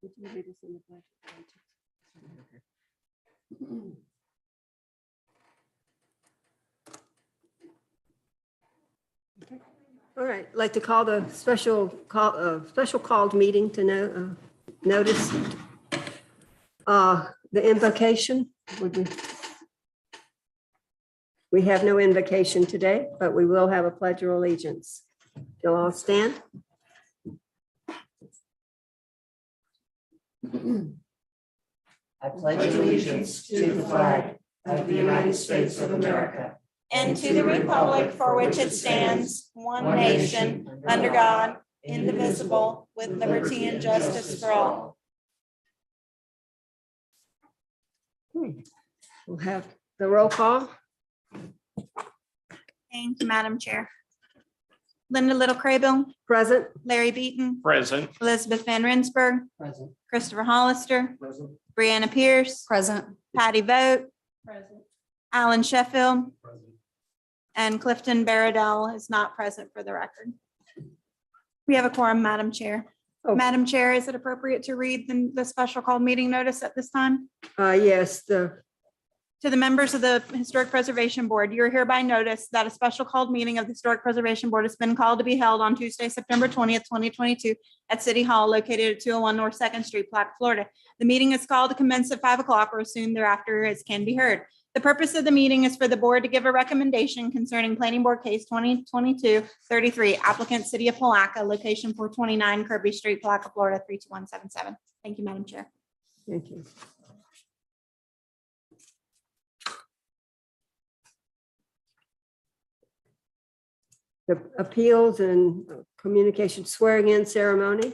Would you read us in the Pledge of Allegiance? Okay. All right, I'd like to call the special called meeting to notice the invocation. We have no invocation today, but we will have a pledge of allegiance. You'll all stand. I pledge allegiance to the flag of the United States of America and to the republic for which it stands, one nation, under God, indivisible, with liberty and justice for all. We'll have the roll call. Thank you, Madam Chair. Linda Little Craybill, Present. Larry Beaton, Present. Elizabeth Van Rensburg, Present. Christopher Hollister, Present. Brianna Pierce, Present. Patty Vogt, Present. Alan Sheffield, Present. and Clifton Baradell is not present for the record. We have a quorum, Madam Chair. Oh. Madam Chair, is it appropriate to read the special called meeting notice at this time? Yes, To the members of the Historic Preservation Board, you are hereby noticed that a special called meeting of the Historic Preservation Board has been called to be held on Tuesday, September 20th, 2022 at City Hall located at 201 North 2nd Street, Palatka, Florida. The meeting is called to commence at 5 o'clock or as soon thereafter as can be heard. The purpose of the meeting is for the board to give a recommendation concerning Planning Board Case 2022-33, applicant City of Palatka, location 429 Kirby Street, Palatka, Florida, 32177. Thank you, Madam Chair. thank you. The appeals and communication swearing in ceremony.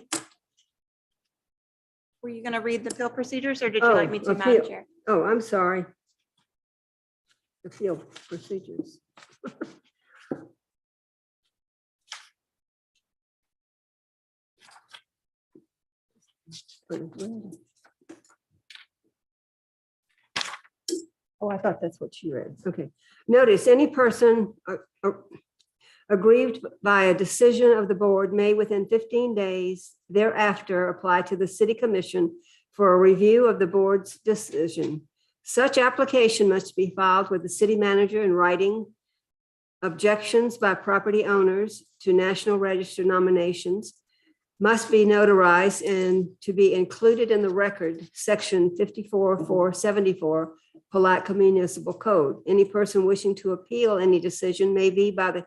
Were you going to read the appeal procedures or did you like me to, Madam appeal. Chair? Oh, I'm sorry. Appeal procedures. Oh, I thought that's what she read. Okay. Notice any person aggrieved by a decision of the board may within 15 days thereafter apply to the city commission for a review of the board's decision. Such application must be filed with the city manager in writing. Objections by property owners to National Register nominations must be notarized and to be included in the record, section 54-474, Palatka Municipal Code. Any person wishing to appeal any decision may be by the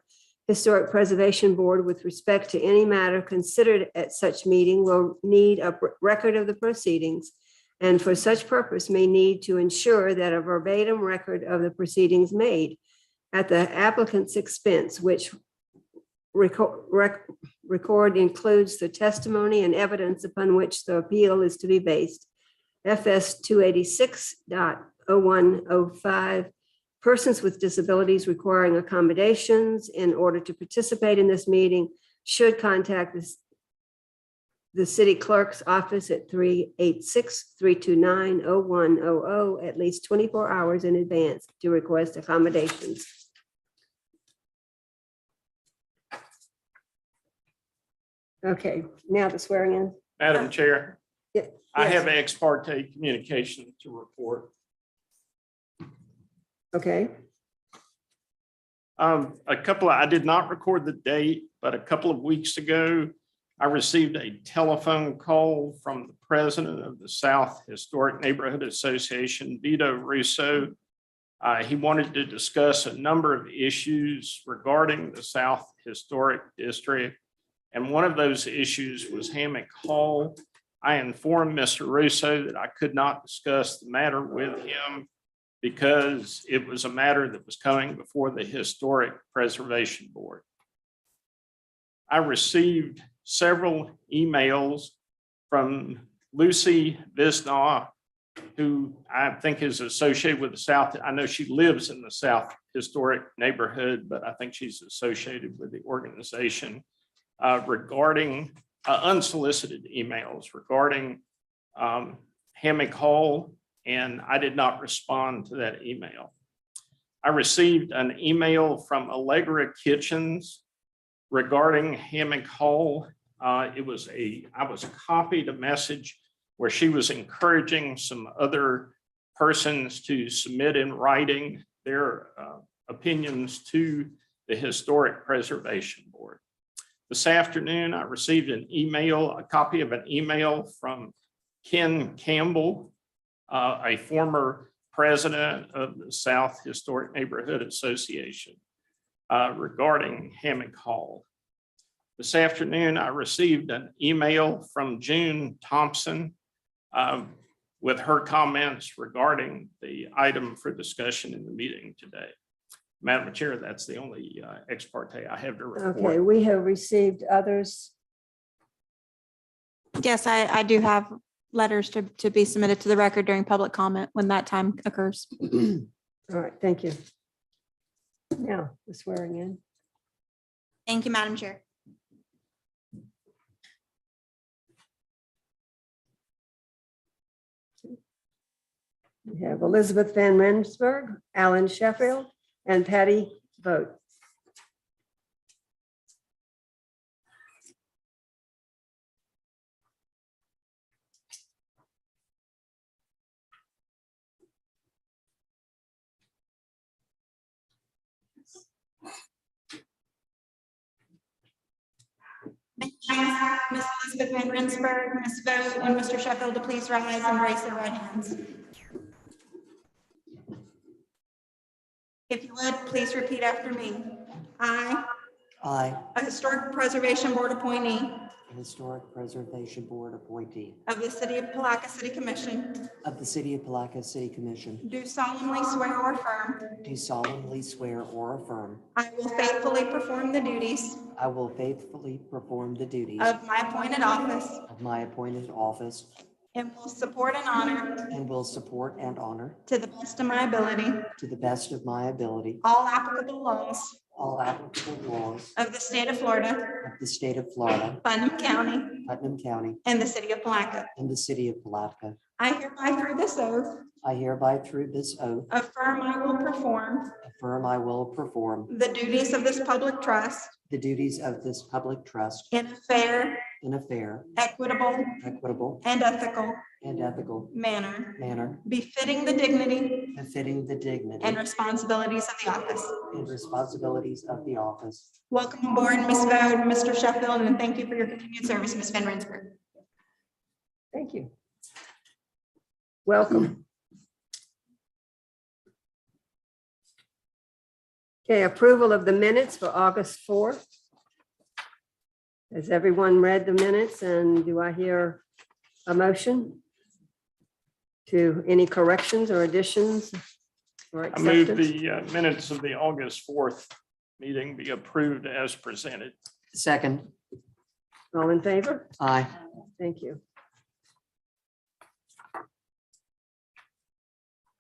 Historic Preservation Board with respect to any matter considered at such meeting will need a record of the proceedings, and for such purpose may need to ensure that a verbatim record of the proceedings made at the applicant's expense, which record includes the testimony and evidence upon which the appeal is to be based. FS 286.0105, persons with disabilities requiring accommodations in order to participate in this meeting should contact the city clerk's office at 386-329-0100 at least 24 hours in advance to request accommodations. Okay, now the swearing in. Madam Chair, Yeah, I yes. have ex parte communication to report. Okay, I did not record the date, but a couple of weeks ago, I received a telephone call from the president of the South Historic Neighborhood Association, Vito Russo. He wanted to discuss a number of issues regarding the South Historic District. And one of those issues was Hammock Hall. I informed Mr. Russo that I could not discuss the matter with him because it was a matter that was coming before the Historic Preservation Board. I received several emails from Lucy Visnaw, who I think is associated with the South. I know she lives in the South Historic neighborhood, but I think she's associated with the organization regarding unsolicited emails regarding Hammock Hall, and I did not respond to that email. I received an email from Allegra Kitchens regarding Hammock Hall. I was copied a message where she was encouraging some other persons to submit in writing their opinions to the Historic Preservation Board. This afternoon, I received a copy of an email from Ken Campbell, a former president of the South Historic Neighborhood Association, regarding Hammock Hall. This afternoon, I received an email from June Thompson with her comments regarding the item for discussion in the meeting today. Madam Chair, that's the only ex parte I have to report. Okay, we have received others. Yes, I do have letters to be submitted to the record during public comment when that time occurs. All right, thank you. Now, the swearing in. Thank you, Madam Chair. We have Elizabeth Van Rensburg, Alan Sheffield, and Patty Vogt. Ms. Elizabeth Van Rensburg, Ms. Vogt, and Mr. Sheffield to please rise and raise their right hands. If you would, please repeat after me. I, a Historic Preservation Board appointee a Historic Preservation Board appointee of the City of Palatka City Commission, of the City of Palatka City Commission, do solemnly swear or affirm do solemnly swear or affirm I will faithfully perform the duties I will faithfully perform the duties of my appointed office of my appointed office and will support and honor and will support and honor to the best of my ability to the best of my ability all applicable laws all applicable laws of the state of Florida, of the state of Florida, Putnam County, Putnam County, and the city of Palatka. and the City of Palatka. I hereby through this oath I hereby through this oath affirm I will perform affirm I will perform the duties of this public trust the duties of this public trust in a fair, in a fair, equitable, and ethical manner, befitting the dignity befitting the dignity and responsibilities of the office. and responsibilities of the office. Welcome aboard, Ms. Vogt, Mr. Sheffield, and thank you for your continued service, Ms. Van Rensburg. Thank you. Welcome. Okay, approval of the minutes for August 4th. Has everyone read the minutes, and do I hear a motion to any corrections or additions or I move acceptance? the minutes of the August 4th meeting be approved as presented. Second, All in favor? aye. Thank you.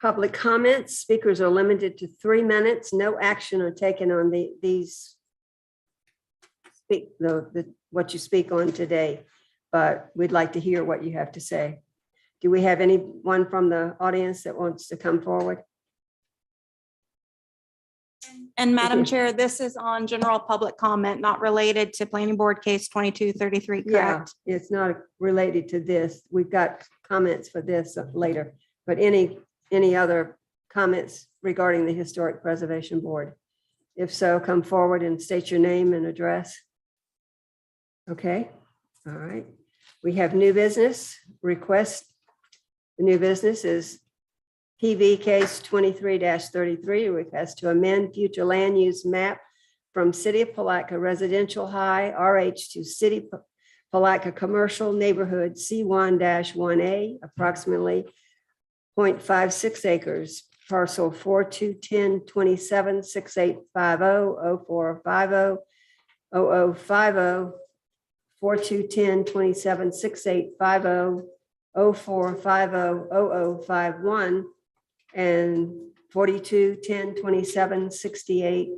Public comments, speakers are limited to 3 minutes. No action are taken on these what you speak on today, but we'd like to hear what you have to say. Do we have anyone from the audience that wants to come forward? And Madam you. Chair, this is on general public comment, not related to planning board case 2233, Yeah, correct? it's not related to this. We've got comments for this later, but any other comments regarding the Historic Preservation Board? If so, come forward and state your name and address. Okay, all right. We have new business request. The new business is PV case 23-33, request to amend future land use map from City of Palatka Residential High RH to City Palatka Commercial Neighborhood C1-1A, approximately 0.56 acres, parcel 4210276850 0450 4210276850 0450 0051 and 42102768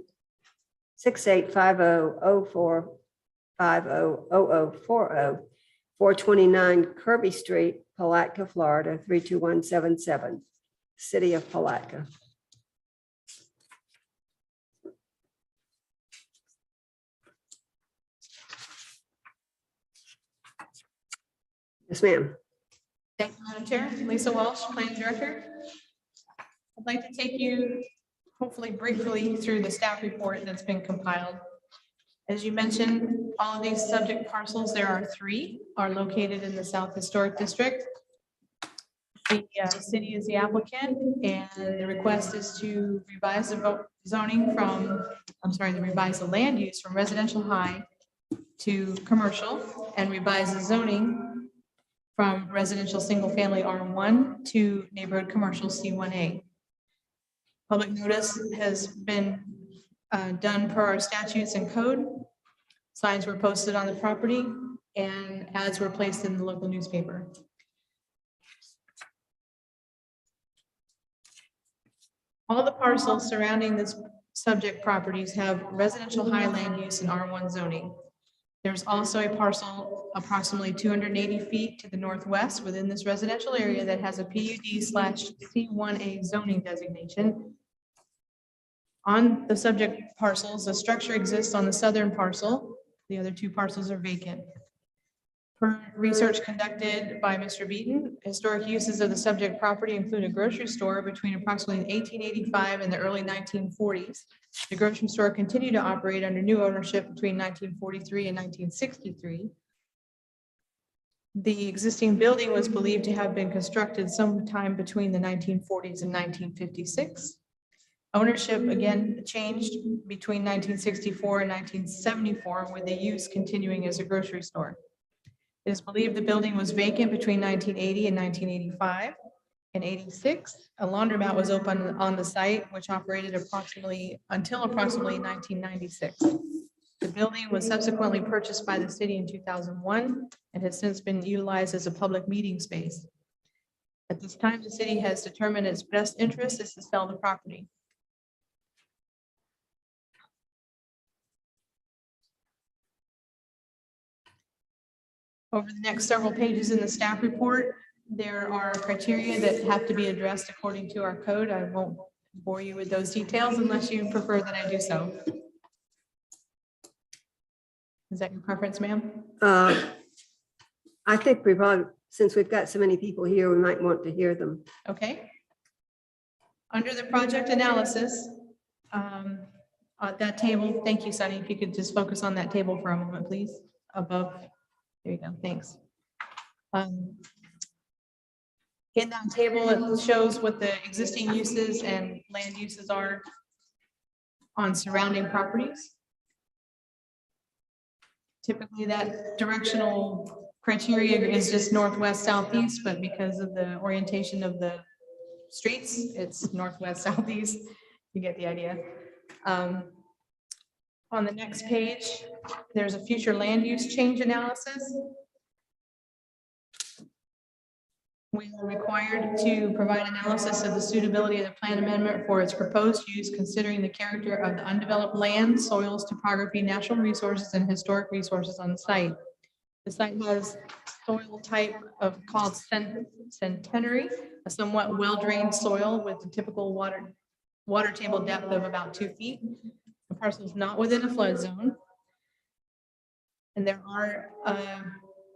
6850 0450 0040 429 Kirby Street, Palatka, Florida 32177, City of Palatka. Yes, ma'am. Thank you, Madam Chair. Lisa Walsh, Planning Director. I'd like to take you hopefully briefly through the staff report that's been compiled. As you mentioned, all of these subject parcels, there are 3, are located in the South Historic District. The city is the applicant, and the request is to revise the zoning from, revise the land use from residential high to commercial, and revise the zoning from residential single family R1 to neighborhood commercial C1A. Public notice has been done per our statutes and code. Signs were posted on the property and ads were placed in the local newspaper. All the parcels surrounding this subject properties have residential high land use and R1 zoning. There's also a parcel approximately 280 feet to the northwest within this residential area that has a PUD/C1A zoning designation. On the subject parcels, a structure exists on the southern parcel. The other 2 parcels are vacant. Per research conducted by Mr. Beaton, historic uses of the subject property include a grocery store between approximately 1885 and the early 1940s. The grocery store continued to operate under new ownership between 1943 and 1963. The existing building was believed to have been constructed sometime between the 1940s and 1956. Ownership again changed between 1964 and 1974, with the use continuing as a grocery store. It is believed the building was vacant between 1980 and 1985. In 86, a laundromat was opened on the site, which operated until approximately 1996. The building was subsequently purchased by the city in 2001 and has since been utilized as a public meeting space. At this time, the city has determined its best interest is to sell the property. Over the next several pages in the staff report, there are criteria that have to be addressed according to our code. I won't bore you with those details unless you prefer that I do so. Is that your preference, ma'am? I think we probably, since we've got so many people here, we might want to hear them. Okay. Under the project analysis, that table, thank you, Sunny. If you could just focus on that table for a moment, please, above. There you go, thanks. In that table, it shows what the existing uses and land uses are on surrounding properties. Typically, that directional criteria is just northwest, southeast, but because of the orientation of the streets, it's northwest, southeast. You get the idea. On the next page, there's a future land use change analysis. We are required to provide analysis of the suitability of the plan amendment for its proposed use, considering the character of the undeveloped land, soils, topography, natural resources, and historic resources on the site. The site has soil type called centenary, a somewhat well-drained soil with a typical water table depth of about 2 feet. The parcel is not within a flood zone. And there are,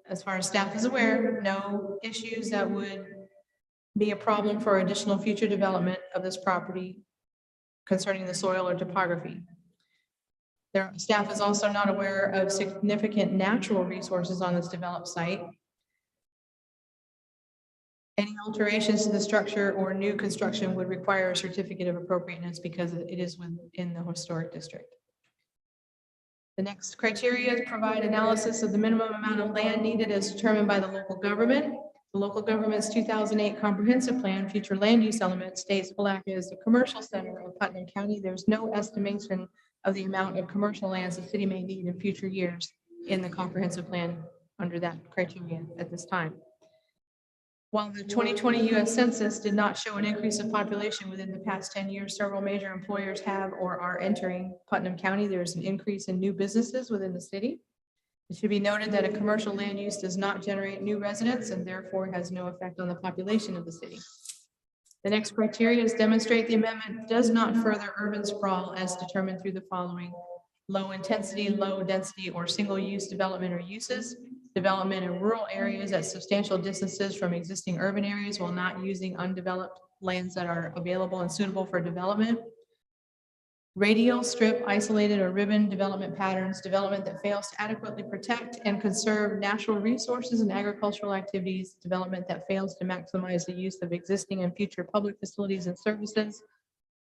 as far as staff is aware, no issues that would be a problem for additional future development of this property concerning the soil or topography. Staff is also not aware of significant natural resources on this developed site. Any alterations to the structure or new construction would require a certificate of appropriateness because it is within the historic district. The next criteria provide analysis of the minimum amount of land needed as determined by the local government. The local government's 2008 comprehensive plan, future land use element, states Palatka is the commercial center of Putnam County. There's no estimation of the amount of commercial lands the city may need in future years in the comprehensive plan under that criteria at this time. While the 2020 U.S. Census did not show an increase of population within the past 10 years, several major employers have or are entering Putnam County. There's an increase in new businesses within the city. It should be noted that a commercial land use does not generate new residents and therefore has no effect on the population of the city. The next criteria is demonstrate the amendment does not further urban sprawl as determined through the following: low intensity, low density, or single use development or uses, development in rural areas at substantial distances from existing urban areas while not using undeveloped lands that are available and suitable for development. Radial, strip, isolated, or ribbon development patterns, development that fails to adequately protect and conserve natural resources and agricultural activities, development that fails to maximize the use of existing and future public facilities and services,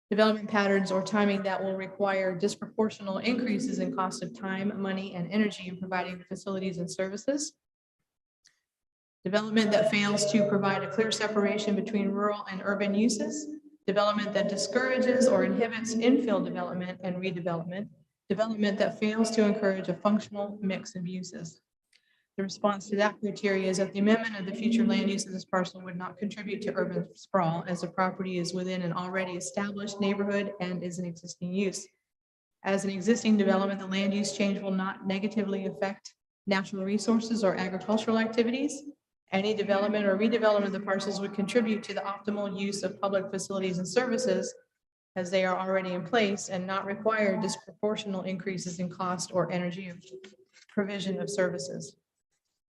development patterns or timing that will require disproportional increases in cost of time, money, and energy in providing the facilities and services. Development that fails to provide a clear separation between rural and urban uses. Development that discourages or inhibits infill development and redevelopment. Development that fails to encourage a functional mix of uses. The response to that criteria is that the amendment of the future land use of this parcel would not contribute to urban sprawl, as the property is within an already established neighborhood and is an existing use. As an existing development, the land use change will not negatively affect natural resources or agricultural activities. Any development or redevelopment of the parcels would contribute to the optimal use of public facilities and services as they are already in place and not require disproportional increases in cost or energy provision of services.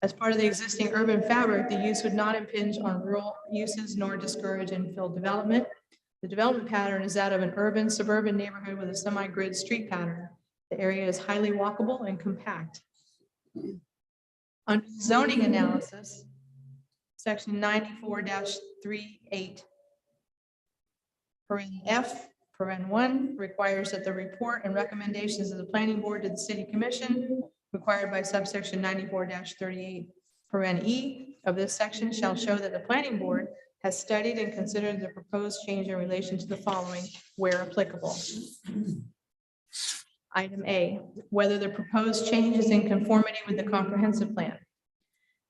As part of the existing urban fabric, the use would not impinge on rural uses nor discourage infill development. The development pattern is that of an urban suburban neighborhood with a semi-grid street pattern. The area is highly walkable and compact. Under zoning analysis, Section 94-38, paren F, paren 1 requires that the report and recommendations of the planning board to the city commission required by subsection 94-38, paren E of this section shall show that the planning board has studied and considered the proposed change in relation to the following where applicable. Item A, whether the proposed change is in conformity with the comprehensive plan.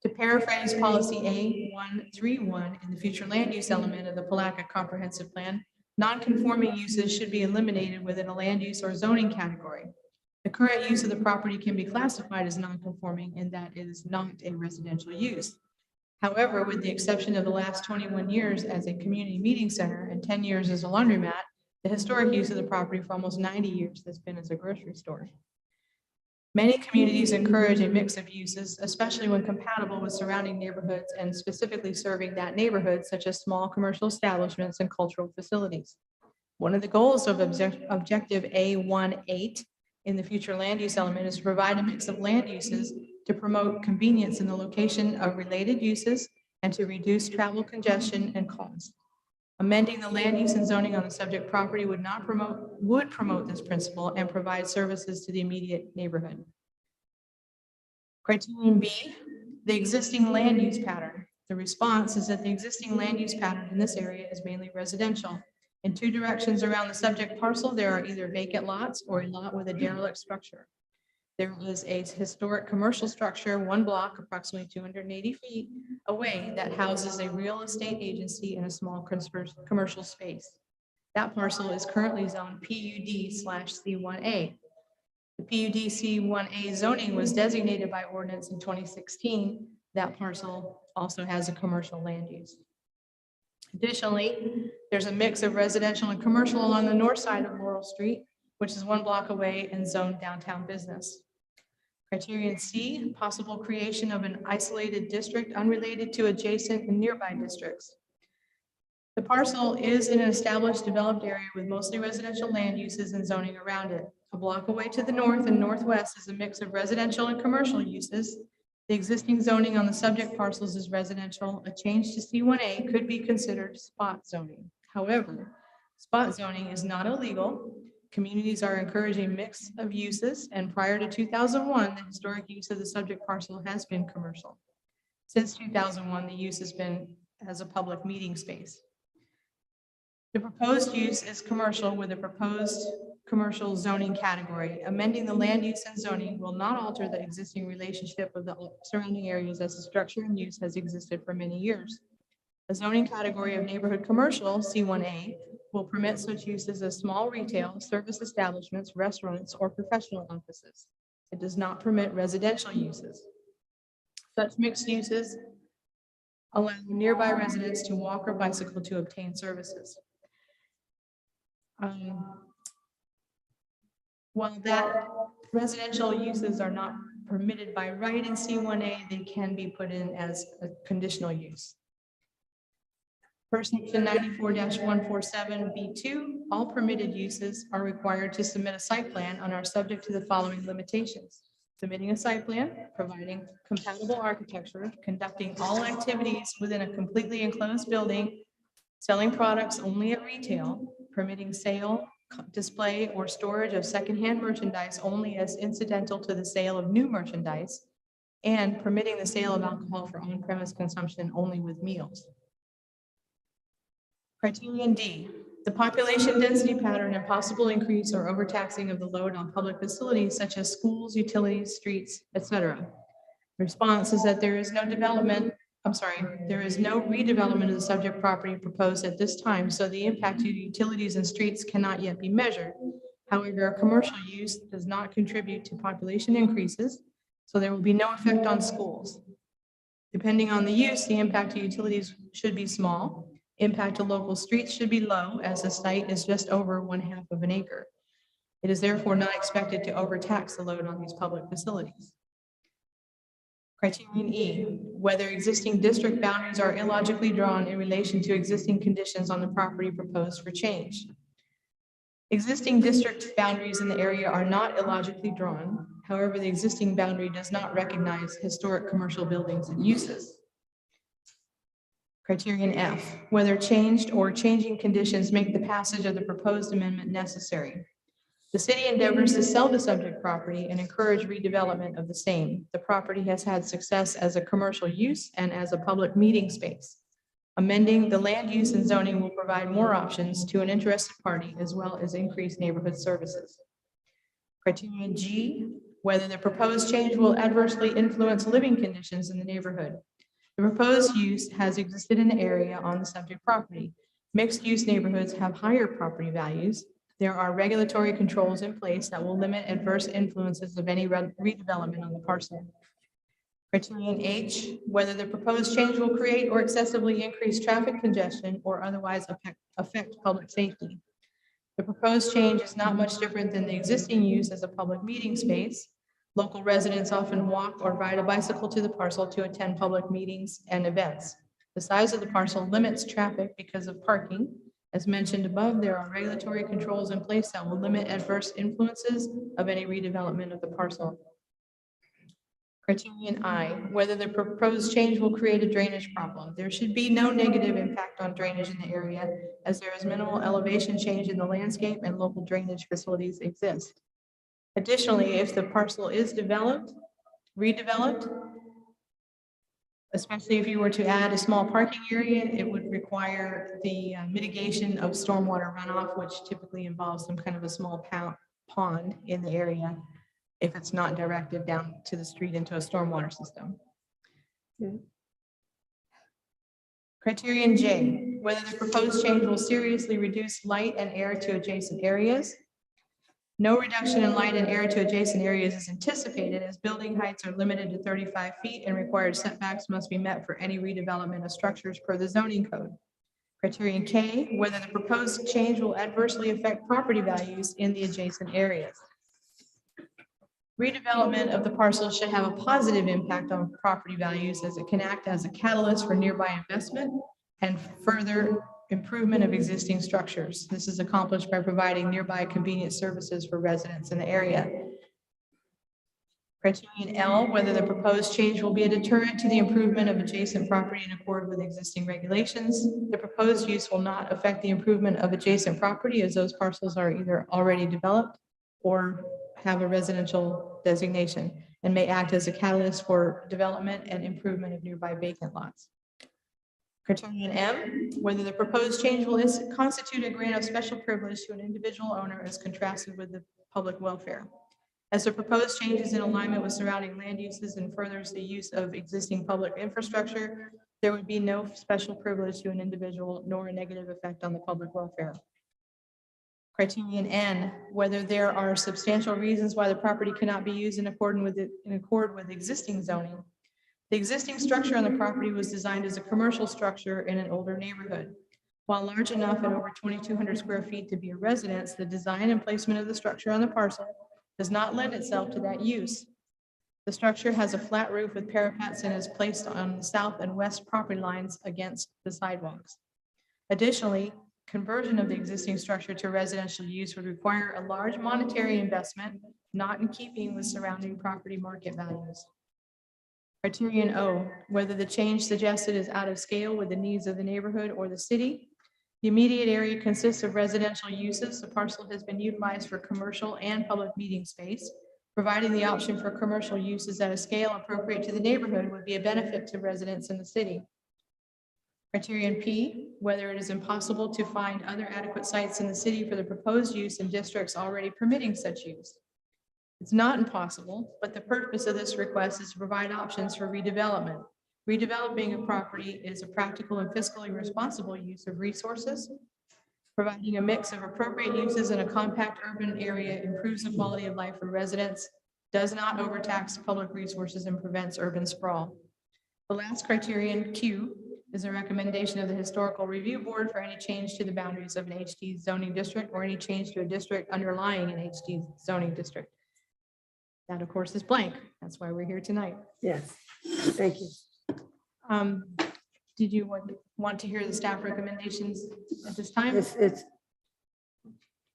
To paraphrase policy A131 in the future land use element of the Palatka comprehensive plan, non-conforming uses should be eliminated within a land use or zoning category. The current use of the property can be classified as non-conforming in that it is not a residential use. However, with the exception of the last 21 years as a community meeting center and 10 years as a laundromat, the historic use of the property for almost 90 years has been as a grocery store. Many communities encourage a mix of uses, especially when compatible with surrounding neighborhoods and specifically serving that neighborhood, such as small commercial establishments and cultural facilities. One of the goals of objective A18 in the future land use element is to provide a mix of land uses to promote convenience in the location of related uses and to reduce travel congestion and cost. Amending the land use and zoning on the subject property would promote this principle and provide services to the immediate neighborhood. Criterion B, the existing land use pattern. The response is that the existing land use pattern in this area is mainly residential. In two directions around the subject parcel, there are either vacant lots or a lot with a derelict structure. There is a historic commercial structure, one block, approximately 280 feet away, that houses a real estate agency in a small commercial space. That parcel is currently zoned PUD/C1A. The PUD/C1A zoning was designated by ordinance in 2016. That parcel also has a commercial land use. Additionally, there's a mix of residential and commercial along the north side of Laurel Street, which is one block away and zoned downtown business. Criterion C, possible creation of an isolated district unrelated to adjacent and nearby districts. The parcel is in an established developed area with mostly residential land uses and zoning around it. A block away to the north and northwest is a mix of residential and commercial uses. The existing zoning on the subject parcels is residential. A change to C1A could be considered spot zoning. However, spot zoning is not illegal. Communities are encouraging a mix of uses, and prior to 2001, the historic use of the subject parcel has been commercial. Since 2001, the use has been as a public meeting space. The proposed use is commercial with a proposed commercial zoning category. Amending the land use and zoning will not alter the existing relationship of the surrounding areas as the structure and use has existed for many years. A zoning category of neighborhood commercial, C1A, will permit such uses as small retail, service establishments, restaurants, or professional offices. It does not permit residential uses. Such mixed uses allow nearby residents to walk or bicycle to obtain services. While that residential uses are not permitted by right in C1A, they can be put in as a conditional use. Per section 94-147B2, all permitted uses are required to submit a site plan and are subject to the following limitations. Submitting a site plan, providing compatible architecture, conducting all activities within a completely enclosed building, selling products only at retail, permitting sale, display, or storage of secondhand merchandise only as incidental to the sale of new merchandise, and permitting the sale of alcohol for on-premise consumption only with meals. Criterion D, the population density pattern and possible increase or overtaxing of the load on public facilities such as schools, utilities, streets, etc. Response is that there is no redevelopment of the subject property proposed at this time, so the impact to utilities and streets cannot yet be measured. However, a commercial use does not contribute to population increases, so there will be no effect on schools. Depending on the use, the impact to utilities should be small. Impact to local streets should be low, as the site is just over 1/2 of an acre. It is therefore not expected to overtax the load on these public facilities. Criterion E, whether existing district boundaries are illogically drawn in relation to existing conditions on the property proposed for change. Existing district boundaries in the area are not illogically drawn. However, the existing boundary does not recognize historic commercial buildings and uses. Criterion F, whether changed or changing conditions make the passage of the proposed amendment necessary. The city endeavors to sell the subject property and encourage redevelopment of the same. The property has had success as a commercial use and as a public meeting space. Amending the land use and zoning will provide more options to an interested party as well as increased neighborhood services. Criterion G, whether the proposed change will adversely influence living conditions in the neighborhood. The proposed use has existed in the area on the subject property. Mixed-use neighborhoods have higher property values. There are regulatory controls in place that will limit adverse influences of any redevelopment on the parcel. Criterion H, whether the proposed change will create or excessively increase traffic congestion or otherwise affect public safety. The proposed change is not much different than the existing use as a public meeting space. Local residents often walk or ride a bicycle to the parcel to attend public meetings and events. The size of the parcel limits traffic because of parking. As mentioned above, there are regulatory controls in place that will limit adverse influences of any redevelopment of the parcel. Criterion I, whether the proposed change will create a drainage problem. There should be no negative impact on drainage in the area, as there is minimal elevation change in the landscape and local drainage facilities exist. Additionally, if the parcel is redeveloped, especially if you were to add a small parking area, it would require the mitigation of stormwater runoff, which typically involves some kind of a small pond in the area if it's not directed down to the street into a stormwater system. Okay. Criterion J, whether the proposed change will seriously reduce light and air to adjacent areas. No reduction in light and air to adjacent areas is anticipated, as building heights are limited to 35 feet and required setbacks must be met for any redevelopment of structures per the zoning code. Criterion K, whether the proposed change will adversely affect property values in the adjacent areas. Redevelopment of the parcel should have a positive impact on property values, as it can act as a catalyst for nearby investment and further improvement of existing structures. This is accomplished by providing nearby convenient services for residents in the area. Criterion L, whether the proposed change will be a deterrent to the improvement of adjacent property in accord with existing regulations. The proposed use will not affect the improvement of adjacent property, as those parcels are either already developed or have a residential designation and may act as a catalyst for development and improvement of nearby vacant lots. Criterion M, whether the proposed change will constitute a grant of special privilege to an individual owner as contrasted with the public welfare. As the proposed change is in alignment with surrounding land uses and furthers the use of existing public infrastructure, there would be no special privilege to an individual nor a negative effect on the public welfare. Criterion N, whether there are substantial reasons why the property cannot be used in accord with existing zoning. The existing structure on the property was designed as a commercial structure in an older neighborhood. While large enough at over 2,200 square feet to be a residence, the design and placement of the structure on the parcel does not lend itself to that use. The structure has a flat roof with parapets and is placed on the south and west property lines against the sidewalks. Additionally, conversion of the existing structure to residential use would require a large monetary investment not in keeping with surrounding property market values. Criterion O, whether the change suggested is out of scale with the needs of the neighborhood or the city. The immediate area consists of residential uses. The parcel has been utilized for commercial and public meeting space. Providing the option for commercial uses at a scale appropriate to the neighborhood would be a benefit to residents in the city. Criterion P, whether it is impossible to find other adequate sites in the city for the proposed use in districts already permitting such use. It's not impossible, but the purpose of this request is to provide options for redevelopment. Redeveloping a property is a practical and fiscally responsible use of resources. Providing a mix of appropriate uses in a compact urban area improves the quality of life for residents, does not overtax public resources, and prevents urban sprawl. The last criterion, Q, is a recommendation of the Historical Review Board for any change to the boundaries of an HD zoning district or any change to a district underlying an HD zoning district. That, of course, is blank. That's why we're here tonight. Yes, thank you. Did you want to hear the staff recommendations at this time?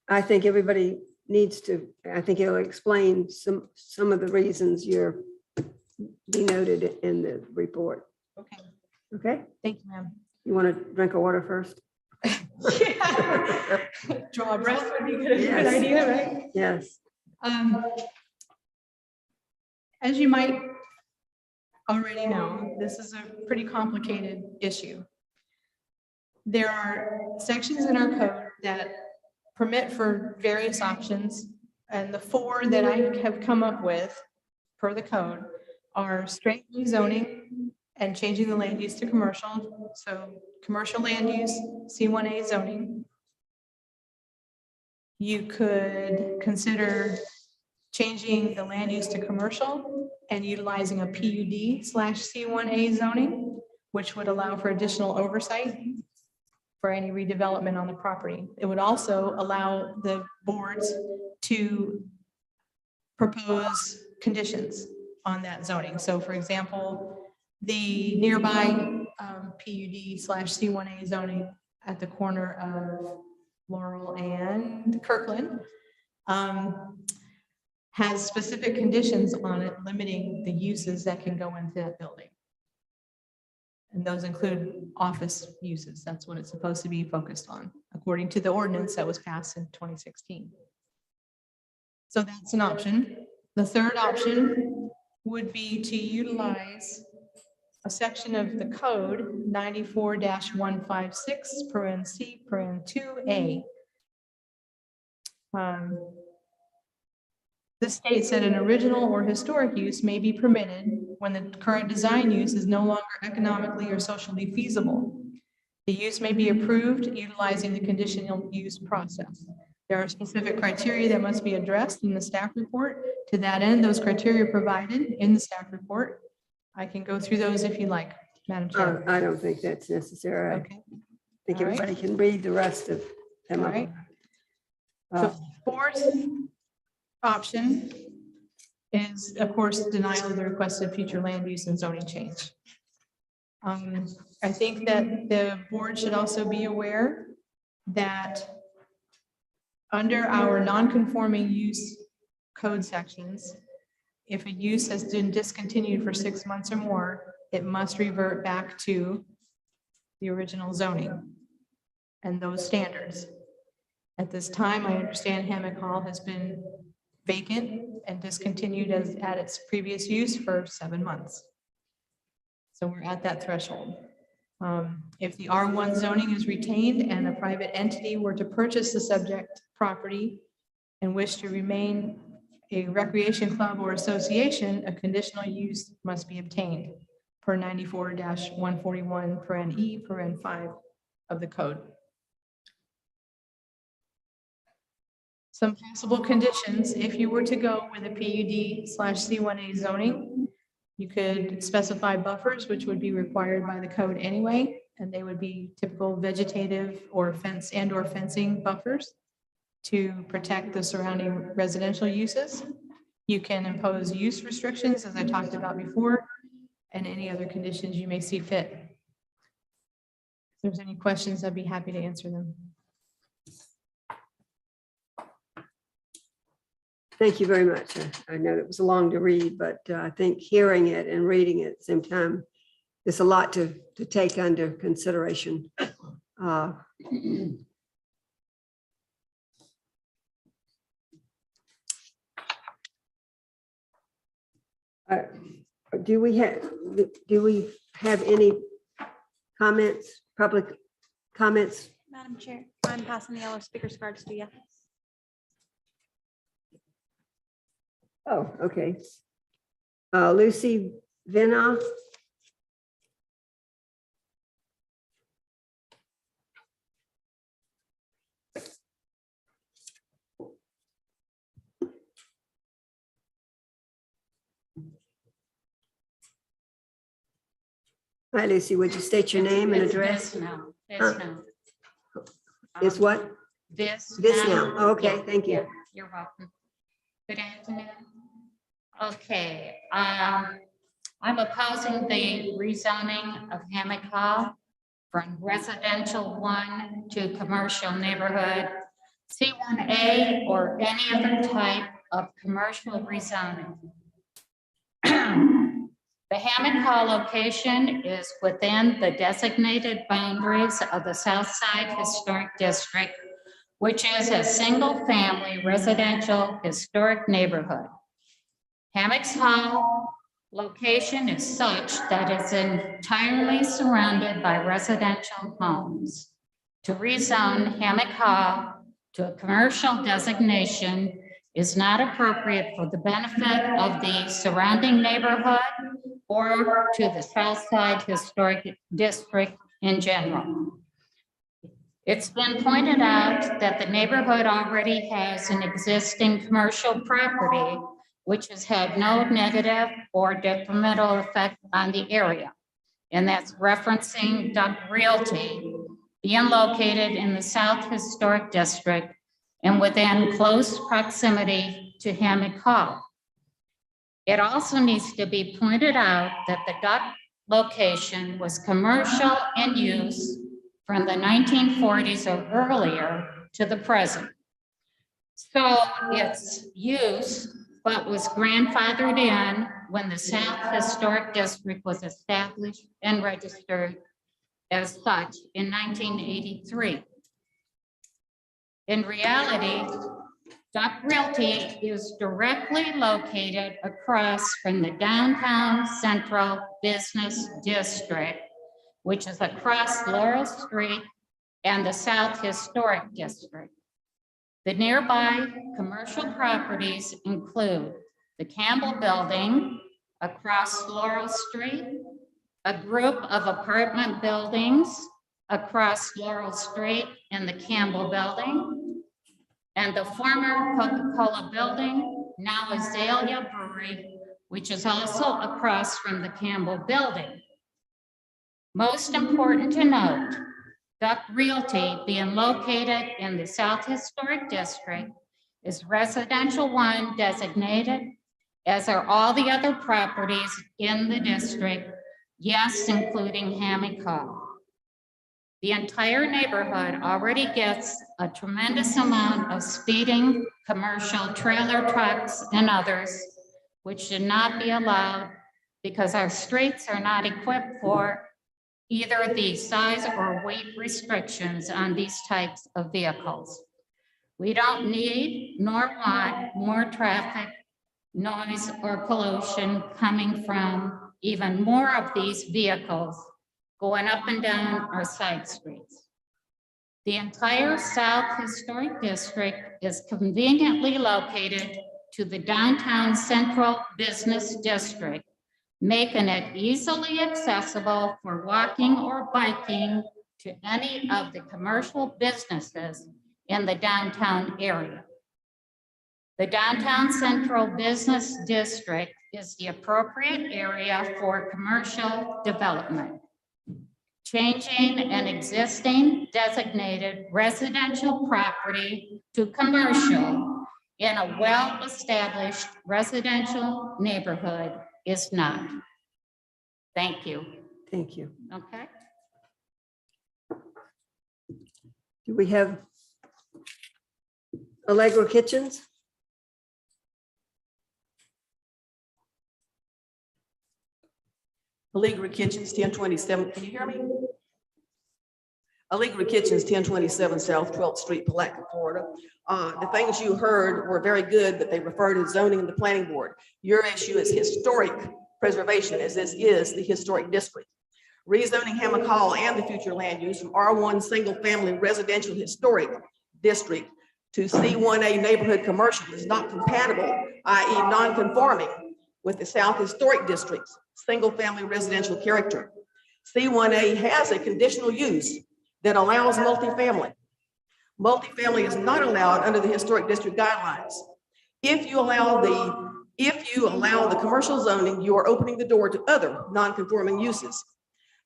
I think everybody needs to, I think it'll explain some of the reasons you're denoted in the report. Okay, Okay, thank you, ma'am. you want to drink a water first? Yeah. Draw a breath would be a good Yes. idea, right? Yes. As you might already know, this is a pretty complicated issue. There are sections in our code that permit for various options, and the four that I have come up with per the code are straight rezoning and changing the land use to commercial. So commercial land use, C1A zoning. You could consider changing the land use to commercial and utilizing a PUD/C1A zoning, which would allow for additional oversight for any redevelopment on the property. It would also allow the boards to propose conditions on that zoning. So for example, the nearby PUD/C1A zoning at the corner of Laurel and Kirkland has specific conditions on it limiting the uses that can go into that building. And those include office uses. That's what it's supposed to be focused on, according to the ordinance that was passed in 2016. So that's an option. The third option would be to utilize a section of the code 94-156 C 2A. This states that an original or historic use may be permitted when the current design use is no longer economically or socially feasible. The use may be approved utilizing the conditional use process. There are specific criteria that must be addressed in the staff report. To that end, those criteria provided in the staff report. I can go through those if you like, Madam Chair. I don't think that's necessary. Okay. I think All right. everybody can read the rest of them. All right. The fourth option is, of course, denial of the requested future land use and zoning change. I think that the board should also be aware that under our non-conforming use code sections, if a use has been discontinued for 6 months or more, it must revert back to the original zoning and those standards. At this time, I understand Hammock Hall has been vacant and discontinued at its previous use for 7 months. So we're at that threshold. If the R1 zoning is retained and a private entity were to purchase the subject property and wish to remain a recreation club or association, a conditional use must be obtained per 94-141 E 5 of the code. Some possible conditions, if you were to go with a PUD/C1A zoning, you could specify buffers, which would be required by the code anyway, and they would be typical vegetative or fence and/or fencing buffers to protect the surrounding residential uses. You can impose use restrictions, as I talked about before, and any other conditions you may see fit. If there's any questions, I'd be happy to answer them. Thank you very much. I know it was long to read, but I think hearing it and reading it at the same time, there's a lot to take under consideration. Do we have any comments, public comments? Madam Chair, I'm passing the yellow speakers cards to you. Oh, okay. Lucy Vinoff. Hi, Lucy. Would you state your name and address? Is what? This now. Okay, thank you. Yeah, you're welcome. Good afternoon. Okay, I'm opposing the rezoning of Hammock Hall from residential 1 to commercial neighborhood, C1A, or any other type of commercial rezoning. The Hammock Hall location is within the designated boundaries of the Southside Historic District, which is a single-family residential historic neighborhood. Hammock's Hall location is such that it's entirely surrounded by residential homes. To rezone Hammock Hall to a commercial designation is not appropriate for the benefit of the surrounding neighborhood or to the Southside Historic District in general. It's been pointed out that the neighborhood already has an existing commercial property, which has had no negative or detrimental effect on the area. And that's referencing Duck Realty being located in the South Historic District and within close proximity to Hammock Hall. It also needs to be pointed out that the Duck location was commercial in use from the 1940s or earlier to the present. So its use, but was grandfathered in when the South Historic District was established and registered as such in 1983. In reality, Duck Realty is directly located across from the downtown central business district, which is across Laurel Street and the South Historic District. The nearby commercial properties include the Campbell Building across Laurel Street, a group of apartment buildings across Laurel Street and the Campbell Building, and the former Coca-Cola building, now Azalea Brewery, which is also across from the Campbell Building. Most important to note, Duck Realty being located in the South Historic District is residential 1 designated, as are all the other properties in the district, yes, including Hammock Hall. The entire neighborhood already gets a tremendous amount of speeding, commercial trailer trucks and others, which should not be allowed because our streets are not equipped for either the size or weight restrictions on these types of vehicles. We don't need nor want more traffic, noise, or pollution coming from even more of these vehicles going up and down our side streets. The entire South Historic District is conveniently located to the downtown central business district, making it easily accessible for walking or biking to any of the commercial businesses in the downtown area. The downtown central business district is the appropriate area for commercial development. Changing an existing designated residential property to commercial in a well-established residential neighborhood is not. Thank you. Thank you. Okay. Do we have Allegra Kitchens? Allegra Kitchens, 1027, can you hear me? Allegra Kitchens, 1027 South 12th Street, Palatka, Florida. The things you heard were very good, but they refer to zoning and the planning board. Your issue is historic preservation, as this is the historic district. Rezoning Hammock Hall and the future land use from R1 single family residential historic district to C1A neighborhood commercial is not compatible, i.e. non-conforming with the South Historic District's single family residential character. C1A has a conditional use that allows multifamily. Multifamily is not allowed under the historic district guidelines. If you allow the commercial zoning, you are opening the door to other non-conforming uses.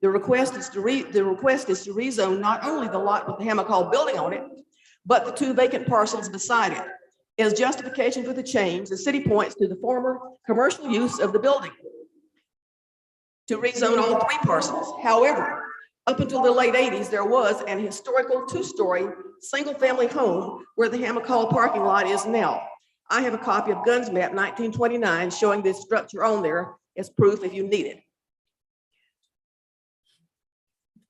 The request is to rezone not only the lot with the Hammock Hall building on it, but the 2 vacant parcels beside it. As justification for the change, the city points to the former commercial use of the building to rezone all 3 parcels. However, up until the late 80s, there was an historical 2-story single-family home where the Hammock Hall parking lot is now. I have a copy of Guns Map 1929 showing this structure on there as proof if you need it.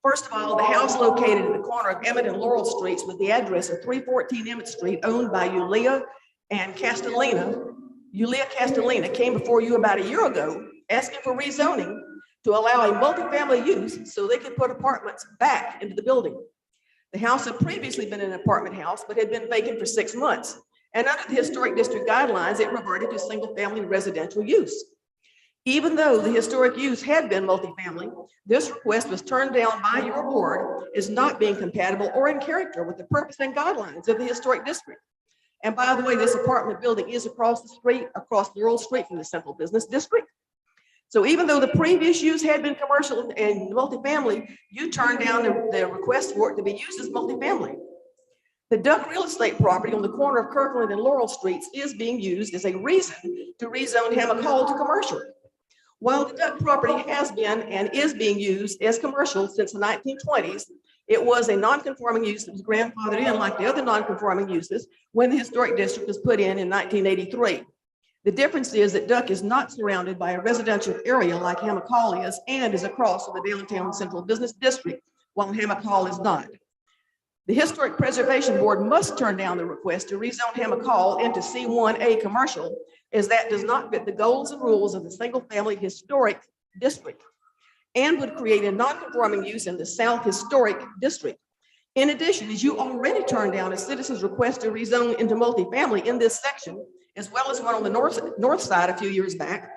First of all, the house located at the corner of Emmett and Laurel Streets with the address of 314 Emmett Street, owned by Yulia and Castellina. Yulia Castellina came before you about a year ago asking for rezoning to allow a multifamily use so they could put apartments back into the building. The house had previously been an apartment house, but had been vacant for 6 months. And under the historic district guidelines, it reverted to single family residential use. Even though the historic use had been multifamily, this request was turned down by your board as not being compatible or in character with the purpose and guidelines of the historic district. And by the way, this apartment building is across the street, across Laurel Street from the central business district. So even though the previous use had been commercial and multifamily, you turned down the request for it to be used as multifamily. The Duck real estate property on the corner of Kirkland and Laurel Streets is being used as a reason to rezone Hammock Hall to commercial. While the Duck property has been and is being used as commercial since the 1920s, it was a non-conforming use that was grandfathered in like the other non-conforming uses when the historic district was put in 1983. The difference is that Duck is not surrounded by a residential area like Hammock Hall is and is across from the downtown central business district, while Hammock Hall is not. The Historic Preservation Board must turn down the request to rezone Hammock Hall into C1A commercial, as that does not fit the goals and rules of the single-family historic district and would create a non-conforming use in the South Historic District. In addition, as you already turned down a citizen's request to rezone into multifamily in this section, as well as one on the north side a few years back,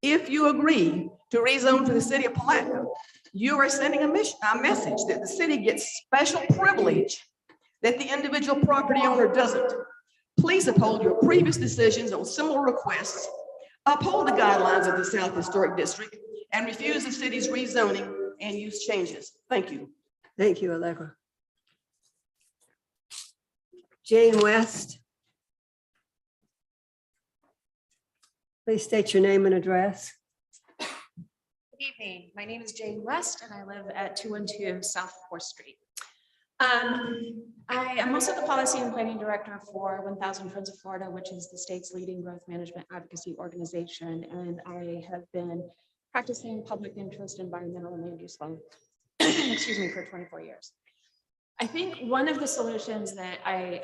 if you agree to rezone to the city of Palatka, you are sending a message that the city gets special privilege that the individual property owner doesn't. Please uphold your previous decisions on similar requests, uphold the guidelines of the South Historic District, and refuse the city's rezoning and use changes. Thank you. Thank you, Allegra. Jane West. Please state your name and address. Good evening. My name is Jane West and I live at 212 South 4th Street. I am also the policy and planning director for 1000 Friends of Florida, which is the state's leading growth management advocacy organization. And I have been practicing public interest environmental and land use law, excuse me, for 24 years. I think one of the solutions that I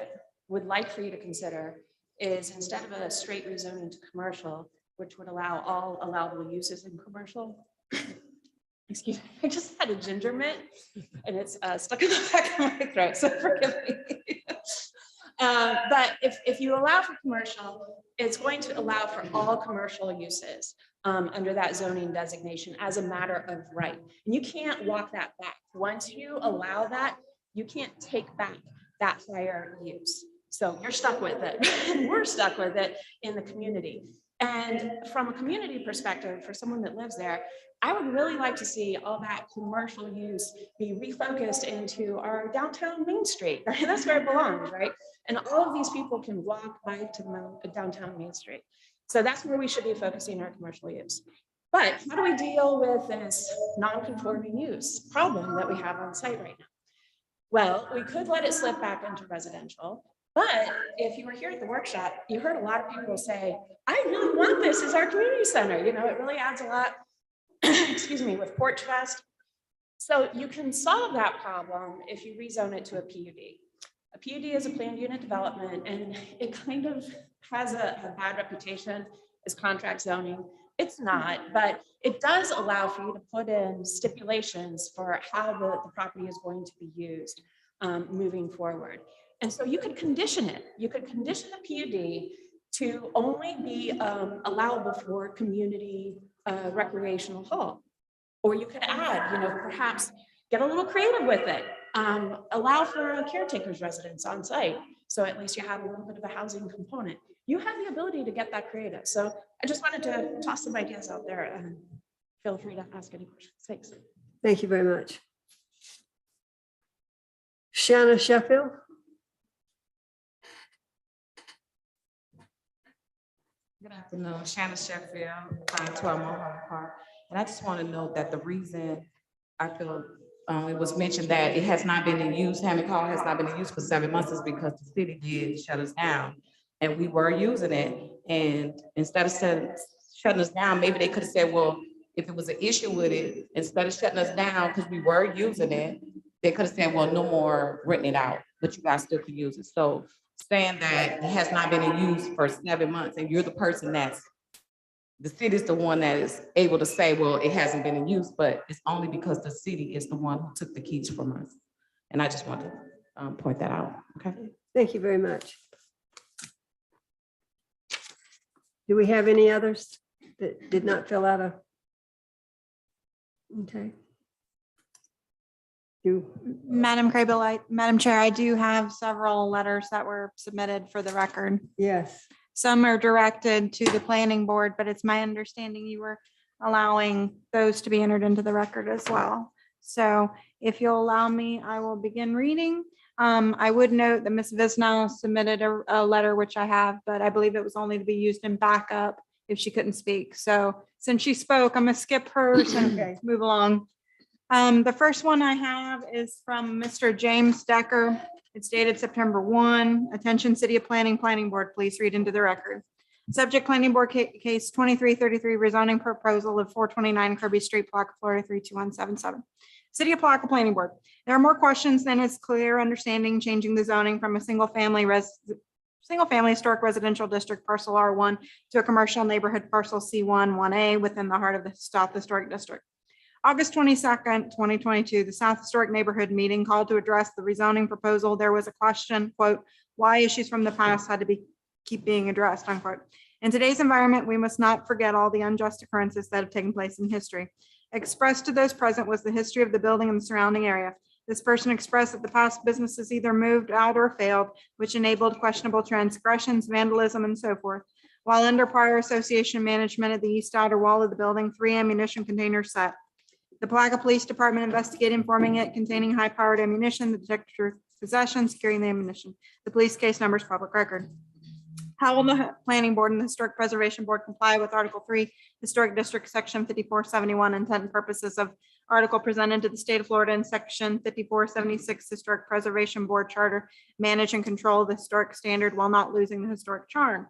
would like for you to consider is instead of a straight rezoning to commercial, which would allow all allowable uses in commercial. Excuse me, I just had a ginger mint and it's stuck in the back of my throat, so forgive me. But if you allow for commercial, it's going to allow for all commercial uses under that zoning designation as a matter of right. And you can't walk that back. Once you allow that, you can't take back that prior use. So you're stuck with it. We're stuck with it in the community. And from a community perspective, for someone that lives there, I would really like to see all that commercial use be refocused into our downtown Main Street. That's where it belongs, right? And all of these people can walk by to downtown Main Street. So that's where we should be focusing our commercial use. But how do we deal with this non-conforming use problem that we have on site right now? Well, we could let it slip back into residential. But if you were here at the workshop, you heard a lot of people say, I really want this as our community center. You know, it really adds a lot, excuse me, with Porch Fest. So you can solve that problem if you rezone it to a PUD. A PUD is a planned unit development, and it kind of has a bad reputation as contract zoning. It's not, but it does allow for you to put in stipulations for how the property is going to be used moving forward. And so you could condition it. You could condition the PUD to only be allowable for community recreational hall. Or you could add, you know, perhaps get a little creative with it. Allow for a caretaker's residence on site. So at least you have a little bit of a housing component. You have the ability to get that creative. So I just wanted to toss some ideas out there, and feel free to ask any questions. Thanks. Thank you very much. Shanna Sheffield. Good afternoon, Shanna Sheffield, 512 Mohawk Park. And I just want to note that the reason I feel it was mentioned that it has not been in use, Hammond Hall has not been in use for 7 months is because the city did shut us down. And we were using it. And instead of shutting us down, maybe they could have said, well, if it was an issue with it, instead of shutting us down because we were using it, they could have said, well, no more renting it out, but you guys still can use it. So saying that it has not been in use for 7 months and you're the person the city is the one that is able to say, well, it hasn't been in use, but it's only because the city is the one who took the keys from us. And I just want to point that out, okay? Thank you very much. Do we have any others that did not fill out a? Okay. Madam Crable, Madam Chair, I do have several letters that were submitted for the record. Yes. Some are directed to the planning board, but it's my understanding you were allowing those to be entered into the record as well. So if you'll allow me, I will begin reading. I would note that Ms. Visnow submitted a letter, which I have, but I believe it was only to be used in backup if she couldn't speak. So since she spoke, I'm gonna skip hers and move along. The first one I have is from Mr. James Decker. It's dated September 1. Attention, City of Planning Board, please read into the record. Subject Planning Board case 2333, rezoning proposal of 429 Kirby Street, Palatka, Florida 32177. City of Palatka Planning Board. There are more questions than is clear understanding changing the zoning from a single family historic residential district parcel R1 to a commercial neighborhood parcel C1 1A within the heart of the South Historic District. August 22nd, 2022, the South Historic Neighborhood Meeting called to address the rezoning proposal. There was a question, quote, why issues from the past had to keep being addressed, unquote. In today's environment, we must not forget all the unjust occurrences that have taken place in history. Expressed to those present was the history of the building and the surrounding area. This person expressed that the past businesses either moved out or failed, which enabled questionable transgressions, vandalism, and so forth. While under prior association management at the east outer wall of the building, 3 ammunition containers sat. The Palatka Police Department investigated, informing it containing high-powered ammunition. The detective possession, securing the ammunition. The police case number is public record. How will the Planning Board and the Historic Preservation Board comply with Article 3, Historic District, Section 5471, intent and purposes of article presented to the state of Florida in Section 5476 Historic Preservation Board Charter, manage and control the historic standard while not losing the historic charm?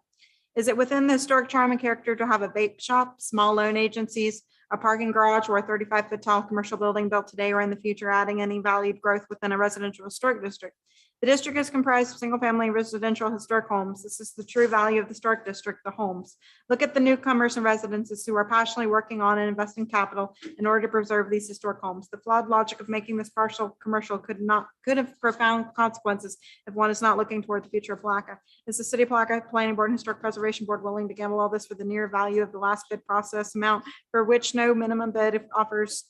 Is it within the historic charm and character to have a vape shop, small loan agencies, a parking garage, or a 35-foot tall commercial building built today or in the future, adding any valued growth within a residential historic district? The district is comprised of single-family residential historic homes. This is the true value of the historic district, the homes. Look at the newcomers and residences who are passionately working on and investing capital in order to preserve these historic homes. The flawed logic of making this partial commercial could have profound consequences if one is not looking toward the future of Palatka. Is the City of Palatka Planning Board and Historic Preservation Board willing to gamble all this for the near value of the last bid process amount for which no minimum bid offers,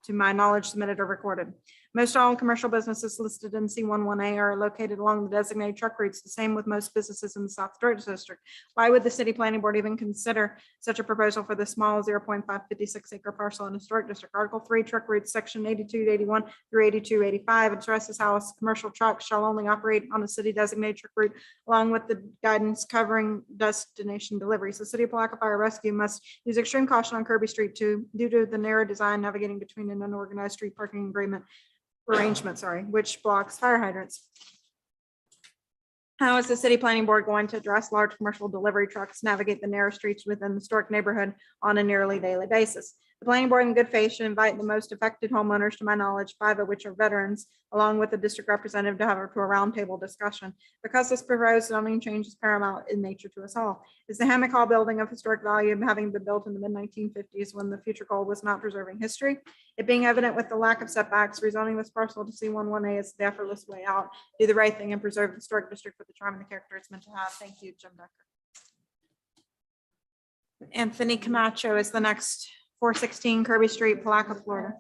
to my knowledge, submitted or recorded? Most all commercial businesses listed in C11A are located along the designated truck routes, the same with most businesses in the South Historic District. Why would the city planning board even consider such a proposal for the small 0.556 acre parcel in Historic District? Article 3, truck routes, section 8281 through 8285 addresses how a commercial truck shall only operate on a city designated truck route, along with the guidance covering destination deliveries. The city of Palatka Fire Rescue must use extreme caution on Kirby Street due to the narrow design navigating between an unorganized street parking arrangement, which blocks fire hydrants. How is the city planning board going to address large commercial delivery trucks navigate the narrow streets within the historic neighborhood on a nearly daily basis? The planning board in good faith should invite the most affected homeowners, to my knowledge, 5 of which are veterans, along with the district representative to have a roundtable discussion. Because this proposed zoning change is paramount in nature to us all. Is the Hammock Hall building of historic value, having been built in the mid-1950s when the future goal was not preserving history? It being evident with the lack of setbacks, rezoning this parcel to C11A is the effortless way out. Do the right thing and preserve the historic district with the charm and the character it's meant to have. Thank you, Jim Becker. Anthony Camacho is the next. 416 Kirby Street, Palatka, Florida.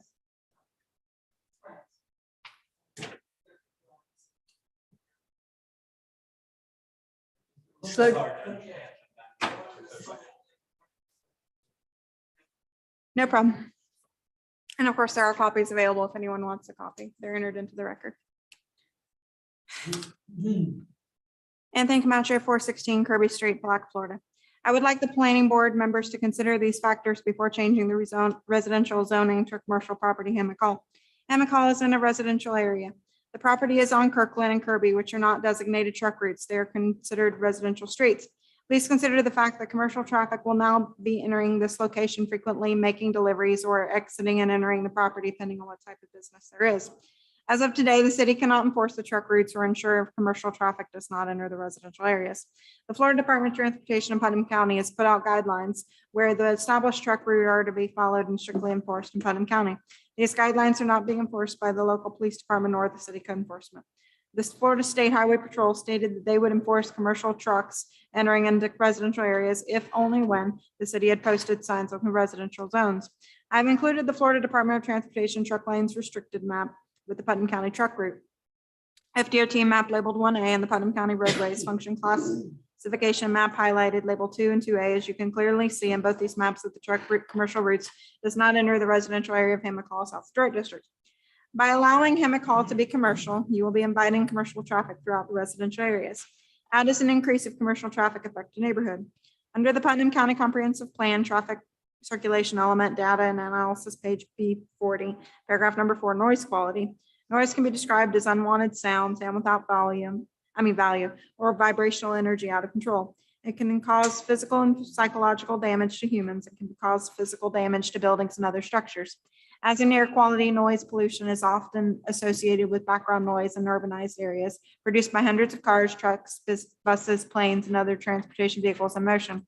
No problem. And of course, there are copies available if anyone wants a copy. They're entered into the record. Anthony Camacho, 416 Kirby Street, Palatka, Florida. I would like the planning board members to consider these factors before changing the residential zoning to commercial property Hammock Hall. Hammock Hall is in a residential area. The property is on Kirkland and Kirby, which are not designated truck routes. They are considered residential streets. Please consider the fact that commercial traffic will now be entering this location frequently, making deliveries or exiting and entering the property, depending on what type of business there is. As of today, the city cannot enforce the truck routes or ensure if commercial traffic does not enter the residential areas. The Florida Department of Transportation in Putnam County has put out guidelines where the established truck route are to be followed and strictly enforced in Putnam County. These guidelines are not being enforced by the local police department or the city code enforcement. The Florida State Highway Patrol stated that they would enforce commercial trucks entering into residential areas if only when the city had posted signs on the residential zones. I've included the Florida Department of Transportation truck lanes restricted map with the Putnam County truck route. FDOT map labeled 1A and the Putnam County roadways function classification map highlighted labeled 2 and 2A. As you can clearly see in both these maps that the truck route commercial routes does not enter the residential area of Hammock Hall South Historic District. By allowing Hammock Hall to be commercial, you will be inviting commercial traffic throughout the residential areas. How does an increase of commercial traffic affect the neighborhood? Under the Putnam County Comprehensive Plan, traffic circulation element data and analysis, page B40, paragraph number 4, noise quality. Noise can be described as unwanted sounds and without value or vibrational energy out of control. It can cause physical and psychological damage to humans. It can cause physical damage to buildings and other structures. As in air quality, noise pollution is often associated with background noise in urbanized areas produced by hundreds of cars, trucks, buses, planes, and other transportation vehicles in motion.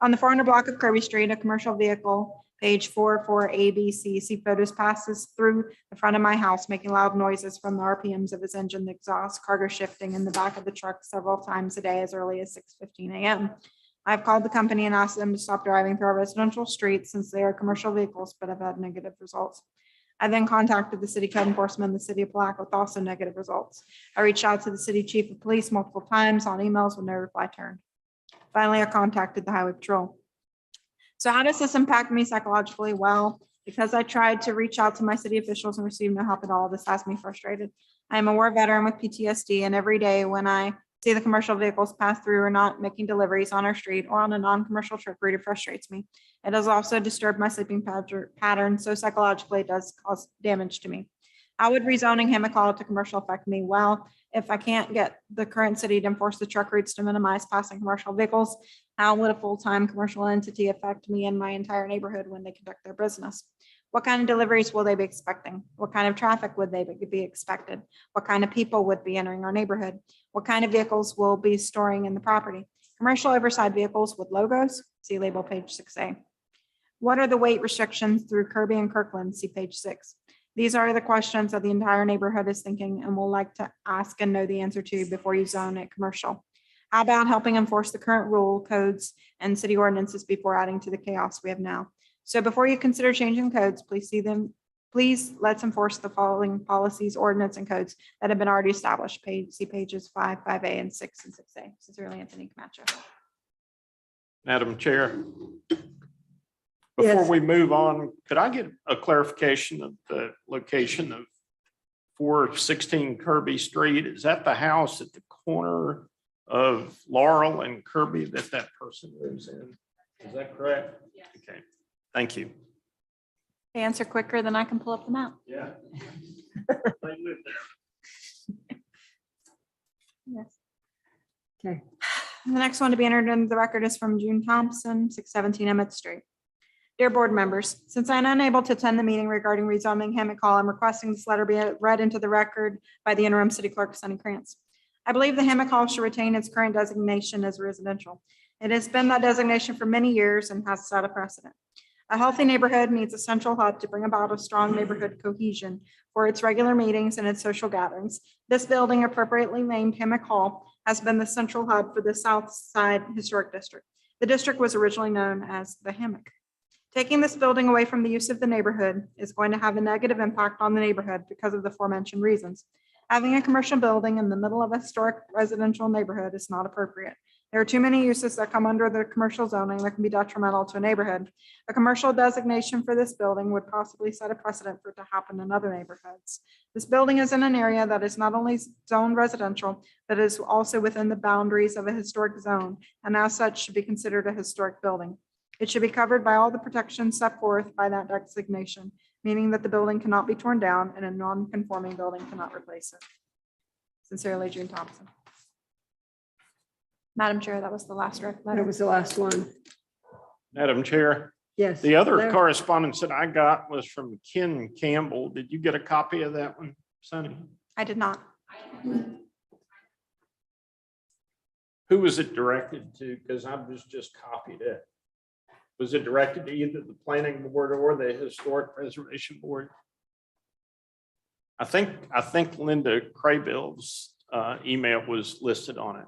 On the 400 block of Kirby Street, a commercial vehicle, page 44 ABC, see photos, passes through the front of my house, making loud noises from the RPMs of its engine, the exhaust, cargo shifting in the back of the truck several times a day as early as 6:15 a.m. I've called the company and asked them to stop driving through our residential streets since they are commercial vehicles, but have had negative results. I then contacted the city code enforcement in the city of Palatka with also negative results. I reached out to the city chief of police multiple times on emails with no reply turned. Finally, I contacted the highway patrol. So how does this impact me psychologically? Well, because I tried to reach out to my city officials and received no help at all, this has me frustrated. I am a war veteran with PTSD, and every day when I see the commercial vehicles pass through or not making deliveries on our street or on a non-commercial truck route, it frustrates me. It has also disturbed my sleeping pattern, so psychologically it does cause damage to me. How would rezoning Hammock Hall to commercial affect me? Well, if I can't get the current city to enforce the truck routes to minimize passing commercial vehicles, how would a full-time commercial entity affect me and my entire neighborhood when they conduct their business? What kind of deliveries will they be expecting? What kind of traffic would they be expected? What kind of people would be entering our neighborhood? What kind of vehicles will be storing in the property? Commercial oversized vehicles with logos, see label page 6A. What are the weight restrictions through Kirby and Kirkland, see page 6. These are the questions that the entire neighborhood is thinking and will like to ask and know the answer to before you zone it commercial. How about helping enforce the current rule, codes, and city ordinances before adding to the chaos we have now? So before you consider changing codes, please see them Please let's enforce the following policies, ordinance, and codes that have been already established. See pages 5, 5A, and 6 and 6A. Sincerely, Anthony Camacho. Madam Chair. Before Yes. we move on, could I get a clarification of the location of 416 Kirby Street? Is that the house at the corner of Laurel and Kirby that person lives in? Is that correct? Yes. Okay, thank you. Answer quicker than I can pull up the map. Yeah. They live there. Yes. Okay. The next one to be entered into the record is from June Thompson, 617 Emmett Street. Dear board members, since I'm unable to attend the meeting regarding rezoning Hammock Hall, I'm requesting this letter be read into the record by the interim city clerk, Sunny Krantz. I believe the Hammock Hall should retain its current designation as residential. It has been that designation for many years and has set a precedent. A healthy neighborhood needs a central hub to bring about a strong neighborhood cohesion for its regular meetings and its social gatherings. This building, appropriately named Hammock Hall, has been the central hub for the South Side Historic District. The district was originally known as the Hammock. Taking this building away from the use of the neighborhood is going to have a negative impact on the neighborhood because of the aforementioned reasons. Having a commercial building in the middle of a historic residential neighborhood is not appropriate. There are too many uses that come under the commercial zoning that can be detrimental to a neighborhood. A commercial designation for this building would possibly set a precedent for it to happen in other neighborhoods. This building is in an area that is not only zoned residential, but is also within the boundaries of a historic zone, and as such should be considered a historic building. It should be covered by all the protections set forth by that designation, meaning that the building cannot be torn down and a non-conforming building cannot replace it. Sincerely, June Thompson. Madam Chair, that was the last That letter. was the last one. Madam Chair, Yes. the other There- correspondence that I got was from Ken Campbell. Did you get a copy of that one, Sonny? I did not. Who was it directed to? Because I was just copied it. Was it directed to either the planning board or the historic preservation board? I think Linda Crayville's email was listed on it.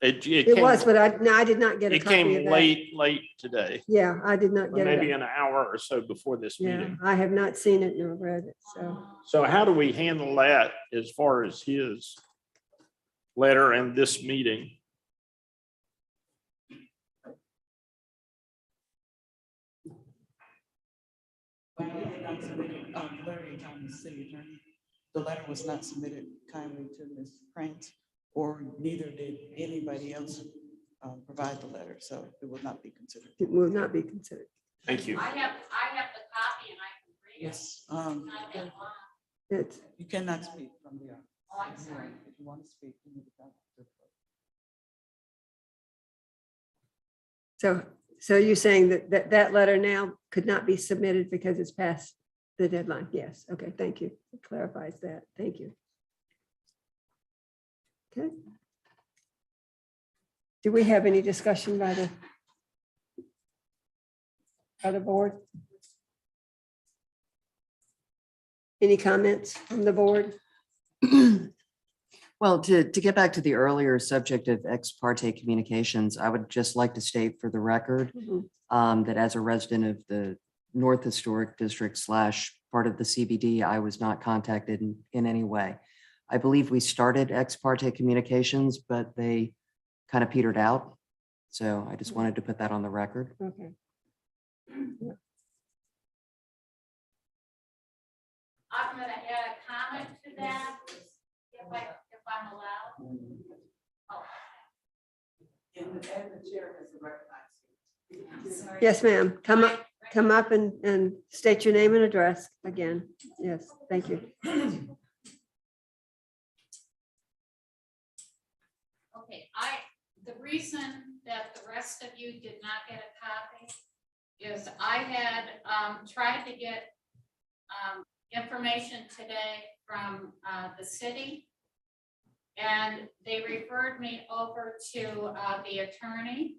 It was, but I did not get a It copy of came that. late today, Yeah, I did not or get maybe it. an hour or so before this Yeah, meeting. I have not seen it nor read it, so. So how do we handle that as far as his letter and this meeting? The letter was not submitted kindly to Ms. Krantz, or neither did anybody else provide the letter, so it will not be considered. It will not be considered. Thank you. I have the copy and I can read it. Yes, Not that long. It's, you cannot speak from the. Oh, I'm sorry. If you want to speak, you need to come to the. so you're saying that letter now could not be submitted because it's past the deadline? Yes, okay, thank you. It clarifies that. Thank you. Okay. Do we have any discussion by the board? Any comments from the board? Well, to get back to the earlier subject of ex parte communications, I would just like to state for the record that as a resident of the North Historic District / part of the CBD, I was not contacted in any way. I believe we started ex parte communications, but they kind of petered out. So I just wanted to put that on the record. Okay. I'm gonna add a comment to that, if I'm allowed. Oh, sorry. Yes, ma'am. Come up and state your name and address again. Yes, thank you. Okay, the reason that the rest of you did not get a copy is I had tried to get information today from the city. And they referred me over to the attorney.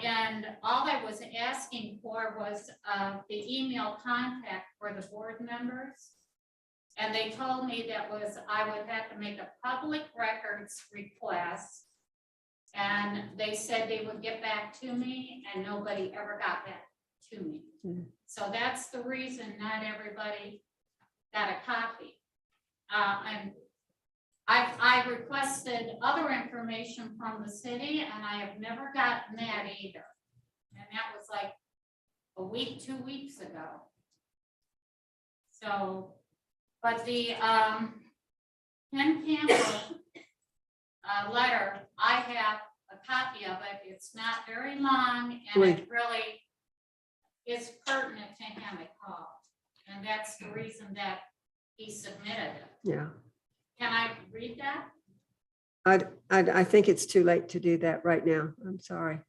And all I was asking for was the email contact for the board members. And they told me I would have to make a public records request. And they said they would get back to me and nobody ever got back to me. Hmm. So that's the reason not everybody got a copy. And I requested other information from the city and I have never gotten that either. And that was like a week, 2 weeks ago. So, but the Ken Campbell letter, I have a copy of it. It's not very long and it really is pertinent to Hammock Hall. And that's the reason that he submitted it. Yeah. Can I read that? I think it's too late to do that right now. I'm sorry.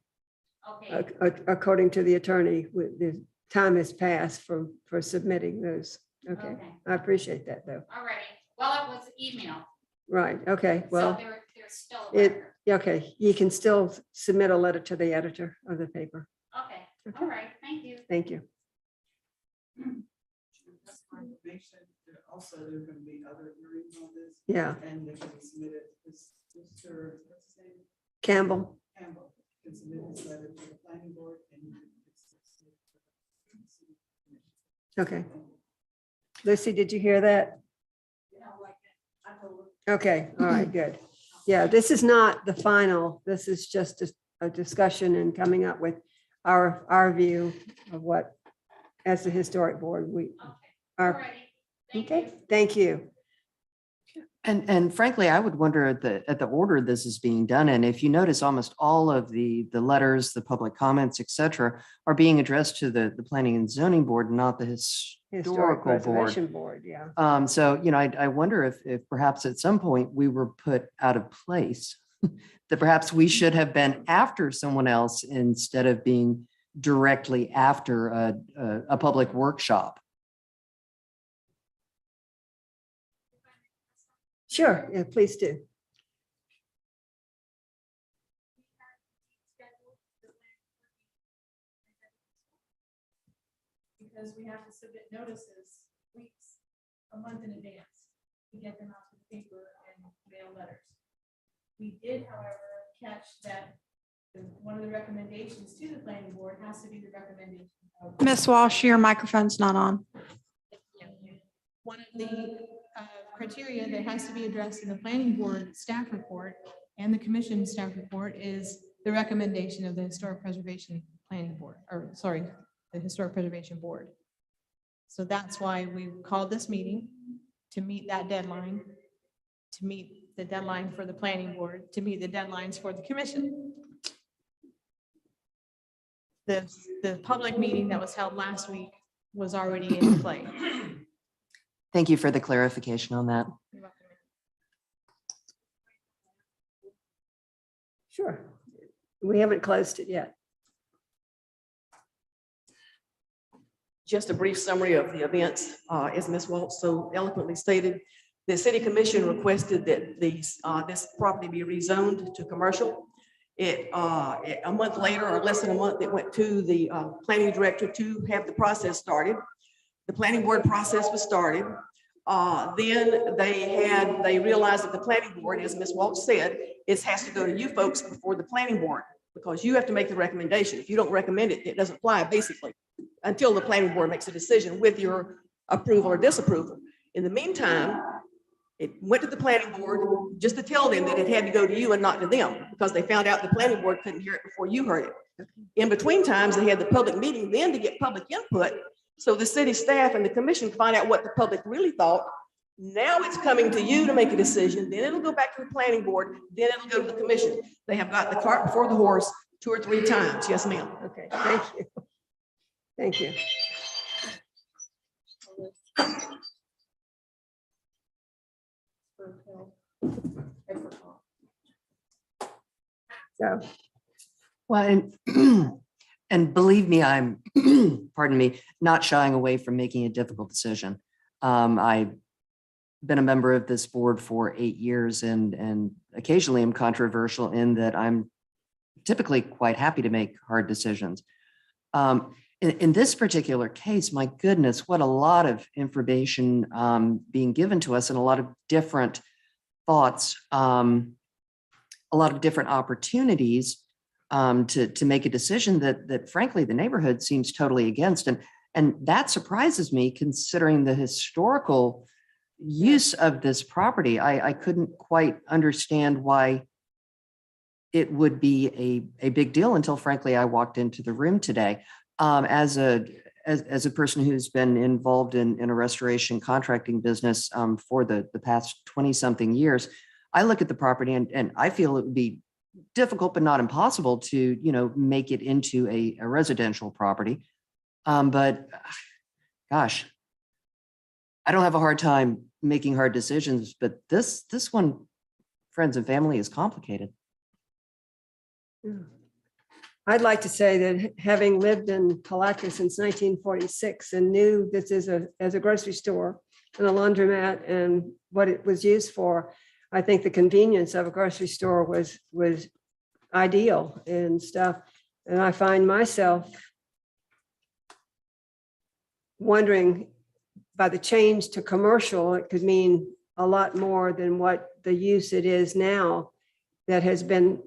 Okay, According to the attorney, the time has passed for submitting those. Okay, okay, I appreciate that though. all righty. Well, it was email, Right, okay, so well, there's still a record. okay, you can still submit a letter to the editor of the paper. Okay, Okay. all right, thank you. Thank you. Just for information, also, there are going to be other hearings on this. Yeah, And they can be submitted, Mr. what's his name? Campbell, Campbell can submit his letter to the planning board and you can. okay. Lucy, did you hear that? Okay, all right, good. Yeah, this is not the final, this is just a discussion and coming up with our view of what, as the historic board, we Okay, all are. righty. Thank Okay, you. thank you. And frankly, I would wonder at the order this is being done. And if you notice, almost all of the letters, the public comments, et cetera, are being addressed to the Planning and Zoning Board, not the Historic Historical Board. Preservation Board, yeah. So, I wonder if perhaps at some point we were put out of place, that perhaps we should have been after someone else instead of being directly after a public workshop. Sure, yeah, please do. Because we have to submit notices weeks, a month in advance to get them out to the paper and mail letters. We did, however, catch that one of the recommendations to the planning board has to be the recommendation of. Ms. Walsh, your microphone's not on. One of the criteria that has to be addressed in the planning board staff report and the commission staff report is the recommendation of the historic preservation planning board, or sorry, the historic preservation board. So that's why we called this meeting, to meet that deadline, to meet the deadline for the planning board, to meet the deadlines for the commission. The public meeting that was held last week was already in play. Thank you for the clarification on that. Sure. We haven't closed it yet. Just a brief summary of the events, as Ms. Waltz so eloquently stated. The city commission requested that this property be rezoned to commercial. A month later, or less than a month, it went to the planning director to have the process started. The planning board process was started. Then they realized that the planning board, as Ms. Waltz said, it has to go to you folks before the planning board, because you have to make the recommendation. If you don't recommend it, it doesn't apply basically until the planning board makes a decision with your approval or disapproval. In the meantime, it went to the planning board just to tell them that it had to go to you and not to them, because they found out the planning board couldn't hear it before you heard it. In between times, they had the public meeting then to get public input, so the city staff and the commission find out what the public really thought. Now it's coming to you to make a decision, then it'll go back to the planning board, then it'll go to the commission. They have got the cart before the horse 2 or 3 times. Yes, ma'am. Okay, thank you. Thank you. So, Well, and believe me, I'm, pardon me, not shying away from making a difficult decision. I've been a member of this board for 8 years and occasionally am controversial in that I'm typically quite happy to make hard decisions. In this particular case, my goodness, what a lot of information being given to us and a lot of different thoughts, a lot of different opportunities to make a decision that frankly, the neighborhood seems totally against. And that surprises me considering the historical use of this property. I couldn't quite understand why it would be a big deal until frankly, I walked into the room today. As a person who's been involved in a restoration contracting business for the past 20 something years, I look at the property and I feel it would be difficult, but not impossible to, you know, make it into a residential property. But gosh, I don't have a hard time making hard decisions, but this one, friends and family, is complicated. I'd like to say that having lived in Palatka since 1946 and knew this is as a grocery store and a laundromat and what it was used for, I think the convenience of a grocery store was ideal and stuff. And I find myself wondering, by the change to commercial, it could mean a lot more than what the use it is now that has been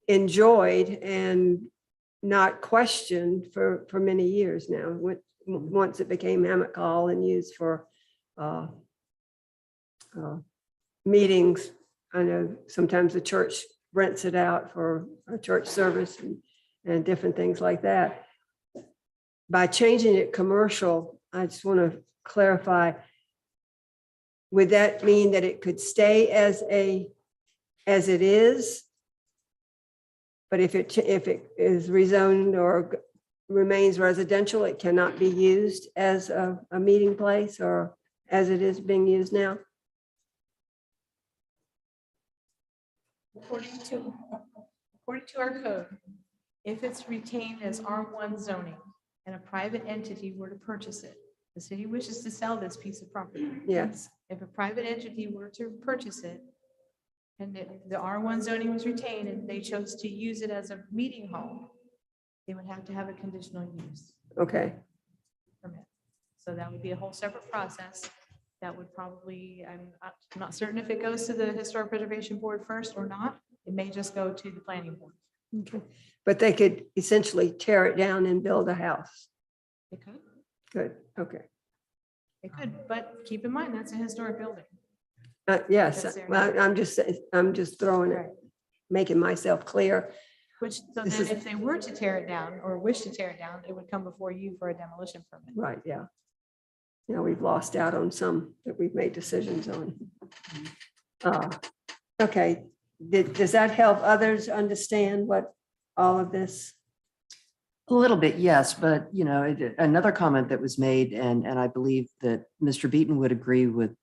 enjoyed and not questioned for many years now. Once it became hammock hall and used for meetings. I know sometimes the church rents it out for a church service and different things like that. By changing it commercial, I just want to clarify, would that mean that it could stay as it is? But if it is rezoned or remains residential, it cannot be used as a meeting place or as it is being used now? According to our code, if it's retained as R1 zoning and a private entity were to purchase it, the city wishes to sell this piece of property. Yes. If a private entity were to purchase it and the R1 zoning was retained and they chose to use it as a meeting hall, they would have to have a conditional use Okay. permit. So that would be a whole separate process. That would probably, I'm not certain if it goes to the Historic Preservation Board first or not. It may just go to the planning board. Okay. But they could essentially tear it down and build a house. They could, Good. Okay. they could, but keep in mind, that's a historic building. Yes. That's there. Well, I'm just throwing Right. it, making myself clear. Which, so This then is- if they were to tear it down or wish to tear it down, it would come before you for a demolition permit. Right. Yeah. Yeah, we've lost out on some that we've made decisions on. Okay. Does that help others understand what all of this? A little bit, yes, but you know, another comment that was made, and I believe that Mr. Beaton would agree with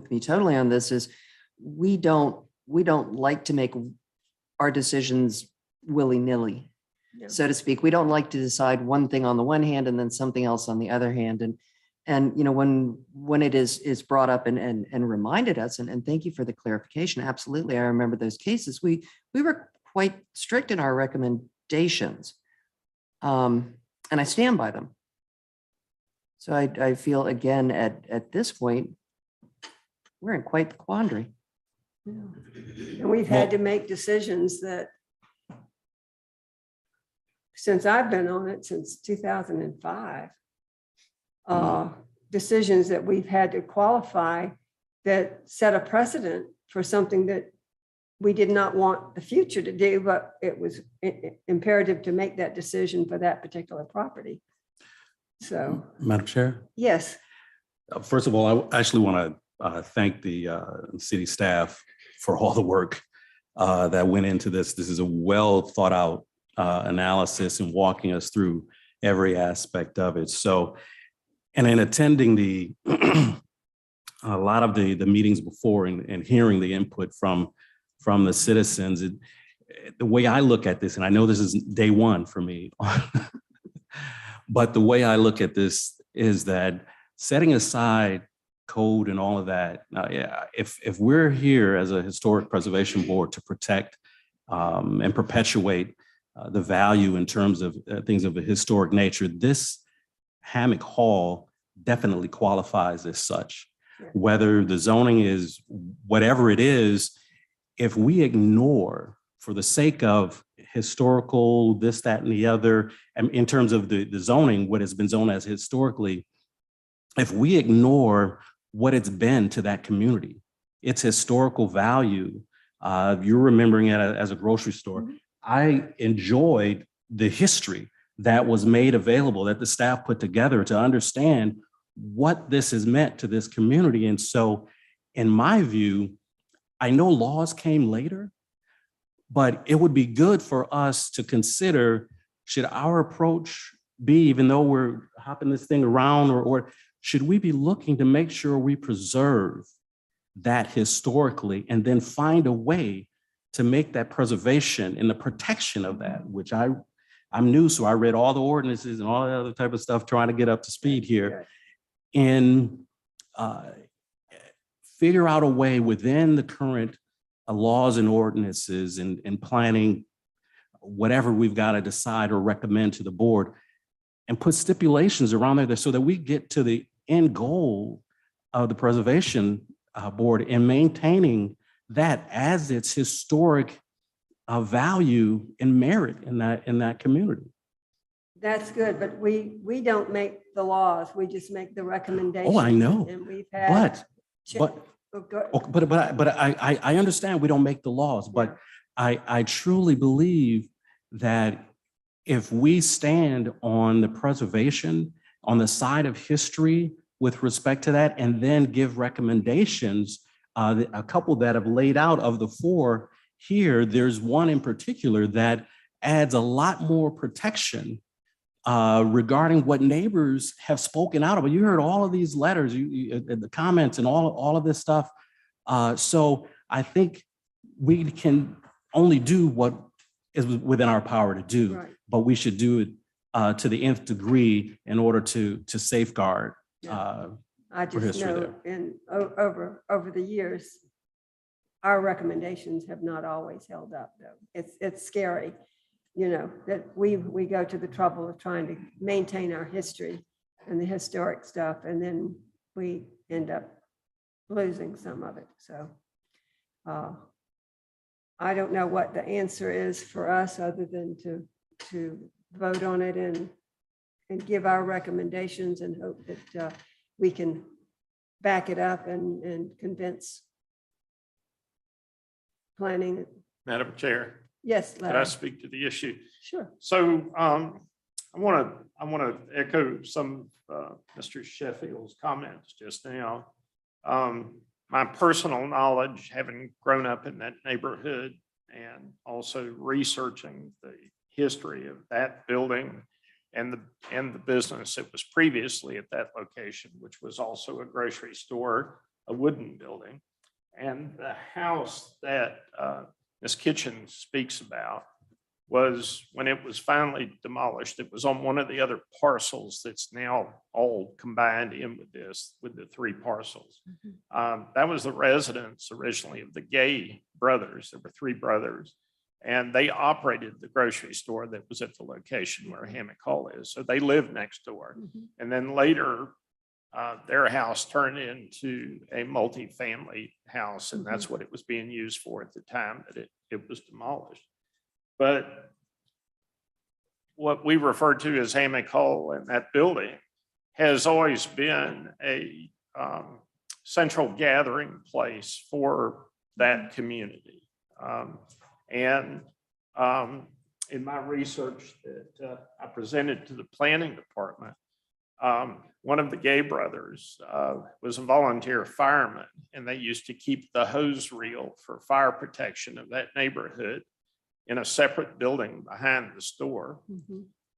me totally on this, is we don't like to make our decisions willy-nilly, Yeah. so to speak. We don't like to decide one thing on the one hand and then something else on the other hand. And you know, when it is brought up and reminded us, and thank you for the clarification. Absolutely, I remember those cases. We were quite strict in our recommendations. And I stand by them. So I feel again at this point, we're in quite the quandary. And we've had to make decisions that since I've been on it since 2005, decisions that we've had to qualify that set a precedent for something that we did not want the future to do, but it was imperative to make that decision for that particular property. So, Madam Chair, yes, first of all, I actually want to thank the city staff for all the work that went into this. This is a well thought out analysis and walking us through every aspect of it. So, and in attending a lot of the meetings before and hearing the input from the citizens, the way I look at this, and I know this is day one for me, but the way I look at this is that setting aside code and all of that, if we're here as a historic preservation board to protect and perpetuate the value in terms of things of a historic nature, this hammock hall definitely qualifies as such. Yeah. Whether the zoning is whatever it is, if we ignore, for the sake of historical, this, that, and the other, and in terms of the zoning, what has been zoned as historically, if we ignore what it's been to that community, its historical value, you're remembering it as a grocery store. I enjoyed the history that was made available, that the staff put together to understand what this has meant to this community. And so, in my view, I know laws came later, but it would be good for us to consider, should our approach be, even though we're hopping this thing around, or should we be looking to make sure we preserve that historically and then find a way to make that preservation and the protection of that, which I'm new, so I read all the ordinances and all that other type of stuff, trying to get up to speed here, and figure out a way within the current laws and ordinances and planning, whatever we've got to decide or recommend to the board, and put stipulations around there so that we get to the end goal of the preservation board and maintaining that as its historic value and merit in that community. That's good, but we don't make the laws. We just make the recommendations. Oh, I know. And we've had. But I understand we don't make the laws, but I truly believe that if we stand on the preservation, on the side of history with respect to that, and then give recommendations, a couple that have laid out of the four here, there's one in particular that adds a lot more protection regarding what neighbors have spoken out about. You heard all of these letters, the comments and all of this stuff. So I think we can only do what is within our power to do, Right. but we should do it to the nth degree in order to safeguard. I just history know over the years, our recommendations have not always held up, though. It's scary, that we go to the trouble of trying to maintain our history and the historic stuff, and then we end up losing some of it. So I don't know what the answer is for us, other than to vote on it and give our recommendations and hope that we can back it up and convince planning. Madam Chair, Yes, can I Larry. speak to the issue? Sure. So I want to echo some of Mr. Sheffield's comments just now. My personal knowledge, having grown up in that neighborhood and also researching the history of that building and the business that was previously at that location, which was also a grocery store, a wooden building. And the house that Ms. Kitchen speaks about was, when it was finally demolished, it was on one of the other parcels that's now all combined in with the three parcels. That was the residence originally of the Gay brothers. There were three brothers, and they operated the grocery store that was at the location where Hammock Hall is. So they lived next door. And then later, their house turned into a multi-family house, and that's what it was being used for at the time that it was demolished. But what we refer to as Hammock Hall and that building has always been a central gathering place for that community. In my research that I presented to the planning department, one of the Gay brothers was a volunteer fireman, and they used to keep the hose reel for fire protection of that neighborhood in a separate building behind the store.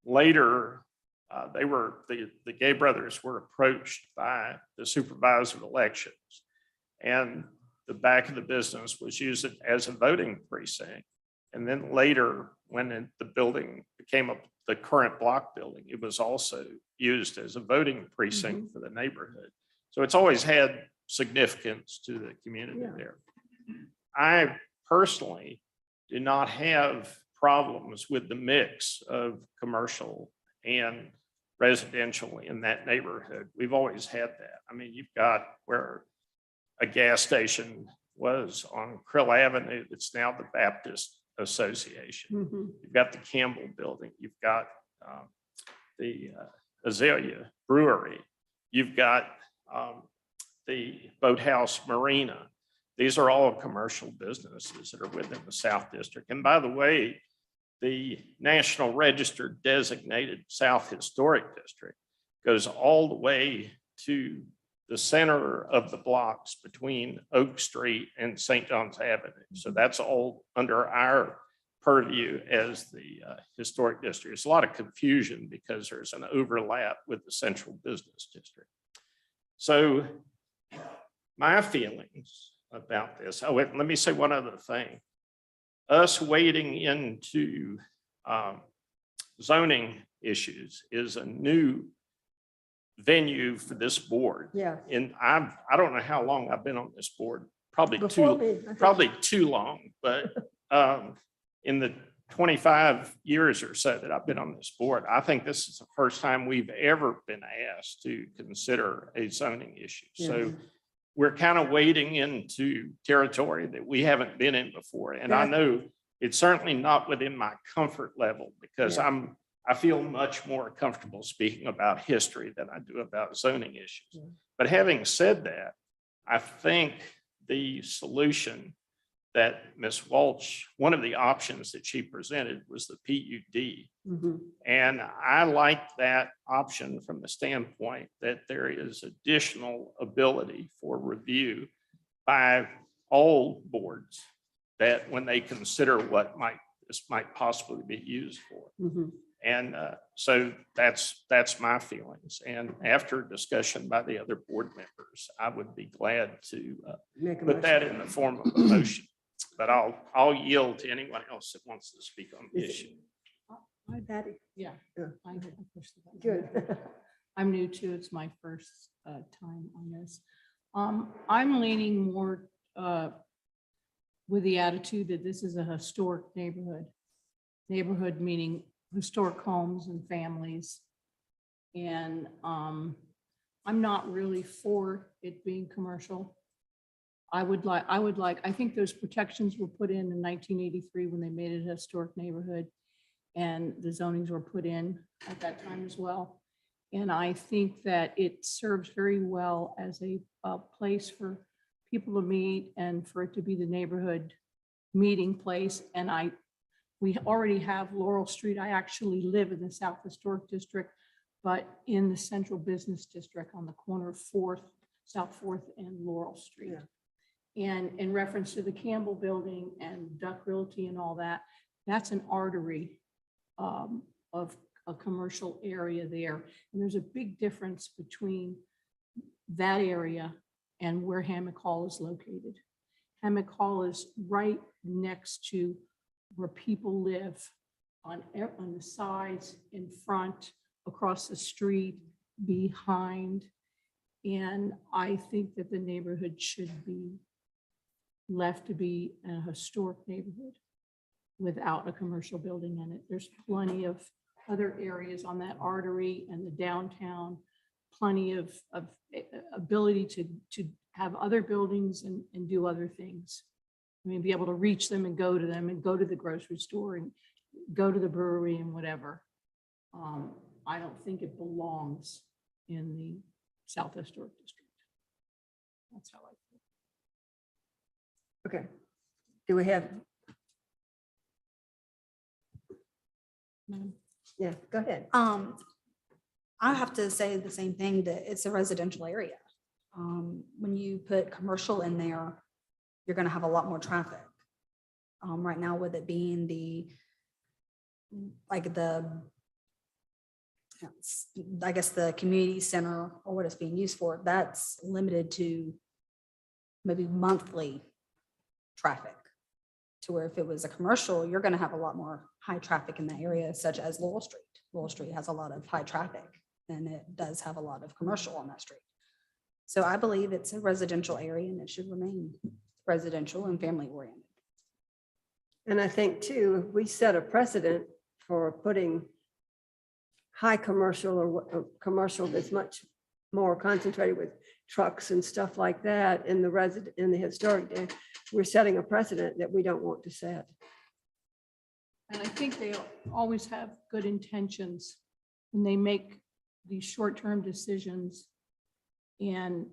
Later, the Gay brothers were approached by the supervisor of elections, and the back of the business was used as a voting precinct. And then later, when the building became the current block building, it was also used as a voting precinct for the neighborhood. So it's always had significance to the community there. I personally do not have problems with the mix of commercial and residential in that neighborhood. We've always had that. I mean, you've got where a gas station was on Krill Avenue, that's now the Baptist Association. Mhm. You've got the Campbell Building. You've got the Azalea Brewery. You've got the Boathouse Marina. These are all commercial businesses that are within the South District. And by the way, the National Register designated South Historic District goes all the way to the center of the blocks between Oak Street and St. John's Avenue. So that's all under our purview as the historic district. There's a lot of confusion because there's an overlap with the central business district. So my feelings about this, oh, wait, let me say one other thing. Us wading into zoning issues is a new venue for this board. Yeah. And I don't know how long I've been on this board, probably Before me, I think. probably too long, but in the 25 years or so that I've been on this board, I think this is the first time we've ever been asked to consider a zoning issue. So we're kind of wading into territory that we haven't been in before. And I know it's certainly not within my comfort level because I feel much more comfortable speaking about history than I do about zoning issues. But having said that, I think the solution that Ms. Walsh, one of the options that she presented was the PUD. Mhm. And I like that option from the standpoint that there is additional ability for review by all boards that when they consider what this might possibly be used for. Mhm. And so that's my feelings. And after discussion by the other board members, I would be glad to Make a put that motion. in the form of a motion. But I'll yield to anyone else that wants to speak on the Is it- issue. Hi, Patty. Yeah. Yeah. I get the push the button. Good. I'm new too. It's my first time on this. I'm leaning more with the attitude that this is a historic neighborhood. Neighborhood meaning historic homes and families. And I'm not really for it being commercial. I think those protections were put in 1983 when they made it a historic neighborhood. And the zonings were put in at that time as well. And I think that it serves very well as a place for people to meet and for it to be the neighborhood meeting place. And we already have Laurel Street. I actually live in the South Historic District, but in the Central Business District on the corner of South 4th and Laurel Street. And in reference to the Campbell Building and Duck Realty and all that, that's an artery of a commercial area there. And there's a big difference between that area and where Hammock Hall is located. Hammock Hall is right next to where people live on the sides, in front, across the street, behind. And I think that the neighborhood should be left to be a historic neighborhood without a commercial building in it. There's plenty of other areas on that artery and the downtown, plenty of ability to have other buildings and do other things. I mean, be able to reach them and go to them and go to the grocery store and go to the brewery and whatever. I don't think it belongs in the South Historic District. That's how I feel. Okay. Do we have? Yeah, go ahead. I have to say the same thing, that it's a residential area. When you put commercial in there, you're gonna have a lot more traffic. Right now, with it being I guess the community center or what it's being used for, that's limited to maybe monthly traffic. To where if it was a commercial, you're gonna have a lot more high traffic in that area, such as Laurel Street. Laurel Street has a lot of high traffic and it does have a lot of commercial on that street. So I believe it's a residential area and it should remain residential and family oriented. And I think too, if we set a precedent for putting high commercial or commercial that's much more concentrated with trucks and stuff like that in the historic, we're setting a precedent that we don't want to set. And I think they always have good intentions when they make these short-term decisions. And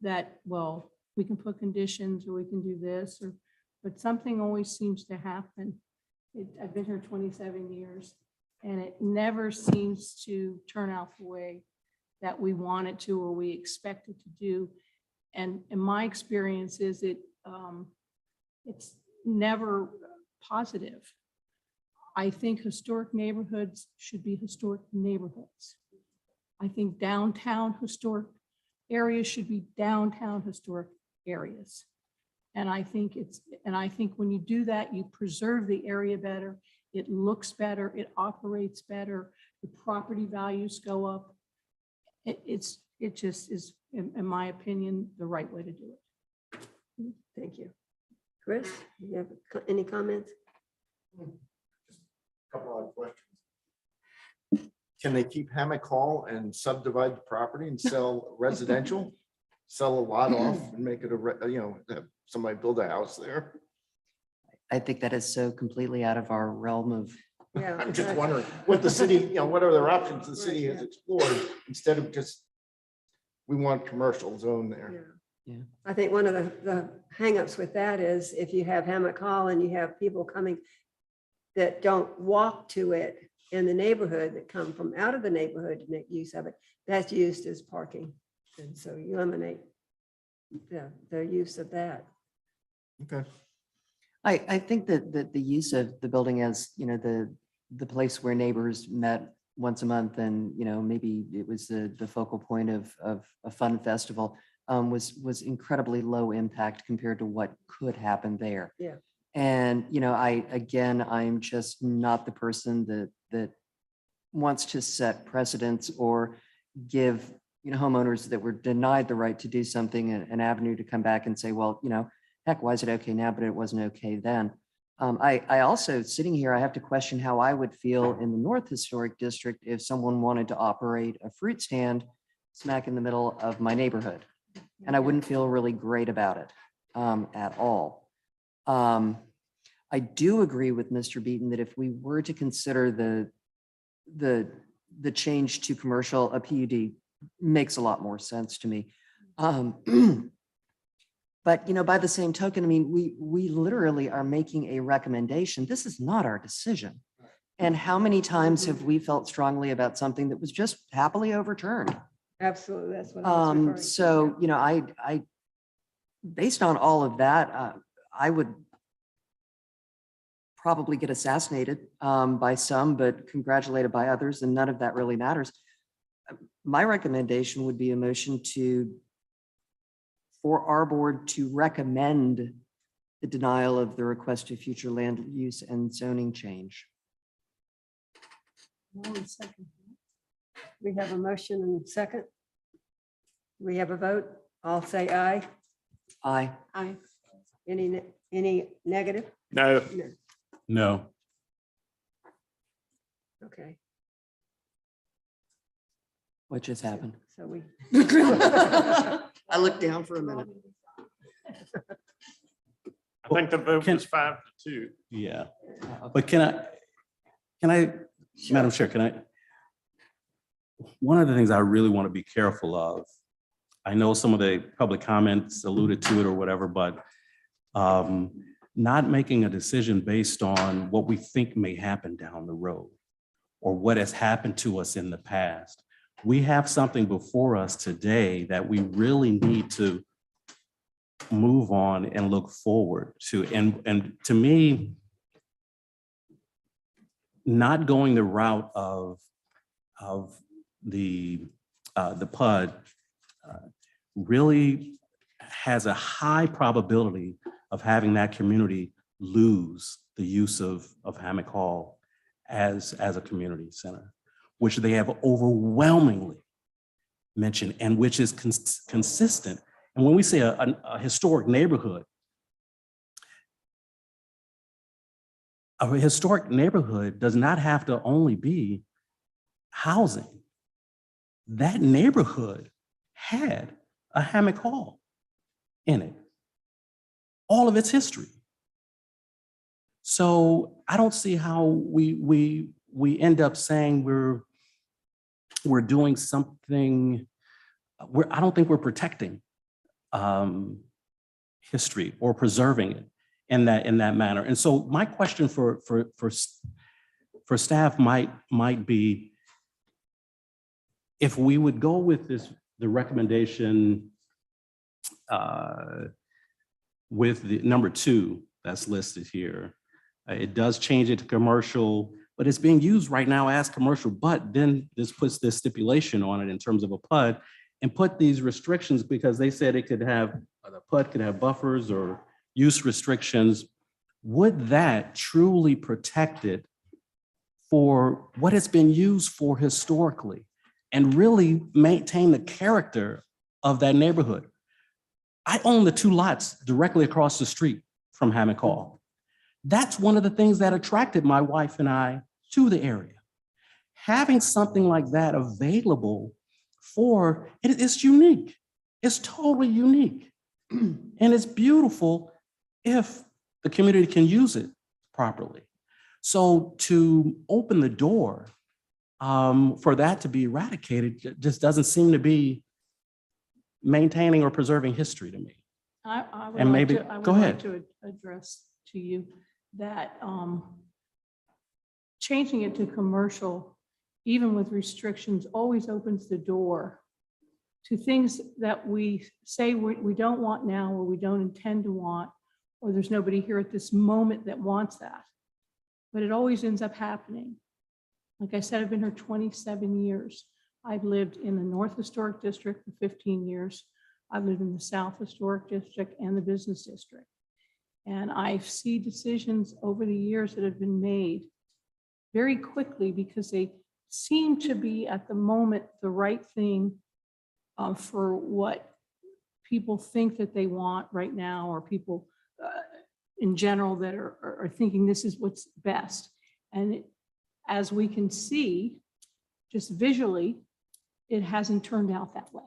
that, well, we can put conditions or we can do this, or, but something always seems to happen. I've been here 27 years and it never seems to turn out the way that we want it to or we expect it to do. And in my experience is it's never positive. I think historic neighborhoods should be historic neighborhoods. I think downtown historic areas should be downtown historic areas. And I think when you do that, you preserve the area better, it looks better, it operates better, the property values go up. It just is, in my opinion, the right way to do it. Thank you. Chris, you have any comments? Couple of questions. Can they keep Hammock Hall and subdivide the property and sell residential? Sell a lot off and make it have somebody build a house there? I think that is so completely out of our realm of, Yeah. I'm just wondering what the city, what other options the city has explored instead of just, we want commercial zone there. Yeah. I think one of the hangups with that is if you have Hammock Hall and you have people coming that don't walk to it in the neighborhood, that come from out of the neighborhood to make use of it, that's used as parking. And so you eliminate the use of that. Okay. I think that the use of the building as, the place where neighbors met once a month and, maybe it was the focal point of a fun festival, was incredibly low impact compared to what could happen there. Yeah. And, I'm just not the person that wants to set precedents or give, homeowners that were denied the right to do something, an avenue to come back and say, well, heck, why is it okay now, but it wasn't okay then? I also, sitting here, I have to question how I would feel in the North Historic District if someone wanted to operate a fruit stand smack in the middle of my neighborhood. And I wouldn't feel really great about it at all. I do agree with Mr. Beaton that if we were to consider the change to commercial, a PUD makes a lot more sense to me. But, by the same token, we literally are making a recommendation. This is not our decision. And how many times have we felt strongly about something that was just happily overturned? Absolutely, that's what I was referring to. So, I, based on all of that, I would probably get assassinated by some, but congratulated by others, and none of that really matters. My recommendation would be a motion for our board to recommend the denial of the request to future land use and zoning change. We have a motion and second. We have a vote. I'll say aye. Aye. Aye. Any negative? No. No. Okay, What just happened? so we. I looked down for a minute. I think the vote was 5-2. Yeah. But can I, Madam Chair, one of the things I really want to be careful of, I know some of the public comments alluded to it or whatever, but not making a decision based on what we think may happen down the road or what has happened to us in the past. We have something before us today that we really need to move on and look forward to. And to me, not going the route of the PUD really has a high probability of having that community lose the use of Hammock Hall as a community center, which they have overwhelmingly mentioned and which is consistent. And when we say a historic neighborhood, a historic neighborhood does not have to only be housing. That neighborhood had a Hammock Hall in it, all of its history. So I don't see how we end up saying we're doing something. I don't think we're protecting history or preserving it in that manner. And so my question for staff might be, if we would go with the recommendation with the number 2 that's listed here, it does change it to commercial, but it's being used right now as commercial, but then this puts this stipulation on it in terms of a PUD and put these restrictions because they said it could have, the PUD could have buffers or use restrictions. Would that truly protect it for what it's been used for historically and really maintain the character of that neighborhood? I own the 2 lots directly across the street from Hammock Hall. That's one of the things that attracted my wife and I to the area. Having something like that available for, it's unique. It's totally unique. And it's beautiful if the community can use it properly. So to open the door for that to be eradicated just doesn't seem to be maintaining or preserving history to me. I would And like maybe- to- I would go like ahead. to address to you that changing it to commercial, even with restrictions, always opens the door to things that we say we don't want now, or we don't intend to want, or there's nobody here at this moment that wants that. But it always ends up happening. Like I said, I've been here 27 years. I've lived in the North Historic District for 15 years. I've lived in the South Historic District and the Business District. And I see decisions over the years that have been made very quickly because they seem to be at the moment the right thing for what people think that they want right now, or people in general that are thinking this is what's best. And as we can see, just visually, it hasn't turned out that way.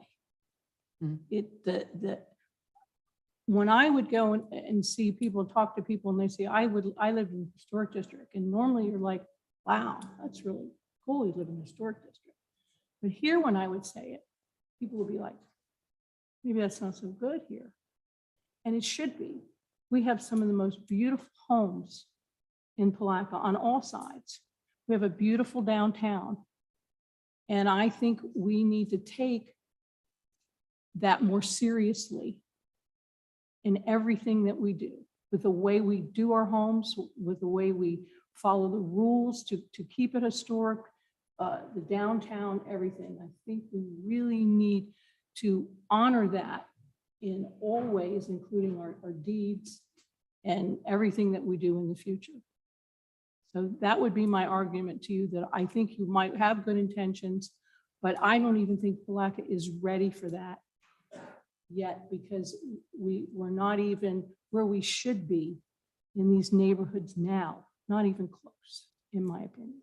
When I would go and see people, talk to people, and they say, I live in the historic district. And normally you're like, wow, that's really cool, you live in the historic district. But here, when I would say it, people would be like, maybe that's not so good here. And it should be. We have some of the most beautiful homes in Palatka on all sides. We have a beautiful downtown. And I think we need to take that more seriously in everything that we do, with the way we do our homes, with the way we follow the rules to keep it historic, the downtown, everything. I think we really need to honor that in all ways, including our deeds and everything that we do in the future. So that would be my argument to you, that I think you might have good intentions, but I don't even think Palatka is ready for that yet, because we're not even where we should be in these neighborhoods now, not even close, in my opinion.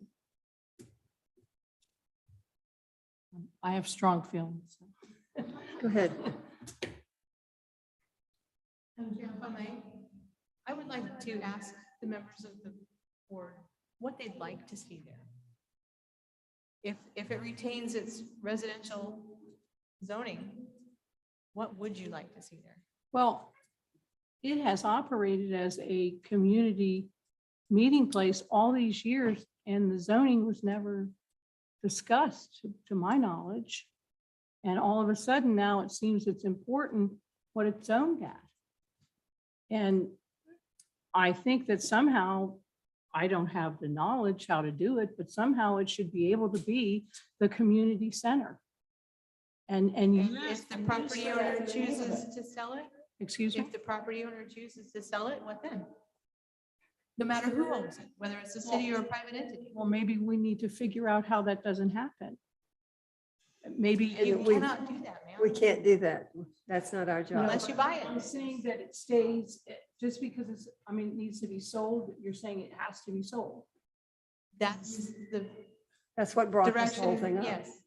I have strong feelings. Go ahead. Madam Chair, if I may, I would like to ask the members of the board what they'd like to see there. If it retains its residential zoning, what would you like to see there? Well, it has operated as a community meeting place all these years, and the zoning was never discussed, to my knowledge. And all of a sudden now it seems it's important what it's zoned at. And I think that somehow, I don't have the knowledge how to do it, but somehow it should be able to be the community center. And If the property owner chooses to sell it, excuse me? if the property owner chooses to sell it, what then? No matter who owns it, whether it's a city or a private entity. Well, maybe we need to figure out how that doesn't happen. Maybe You we- cannot do that, ma'am, We can't do that. That's not our job. unless you buy I'm it. saying that it stays, just because it's, it needs to be sold, you're saying it has to be sold. That's the That's what brought this whole thing direction, up. yes.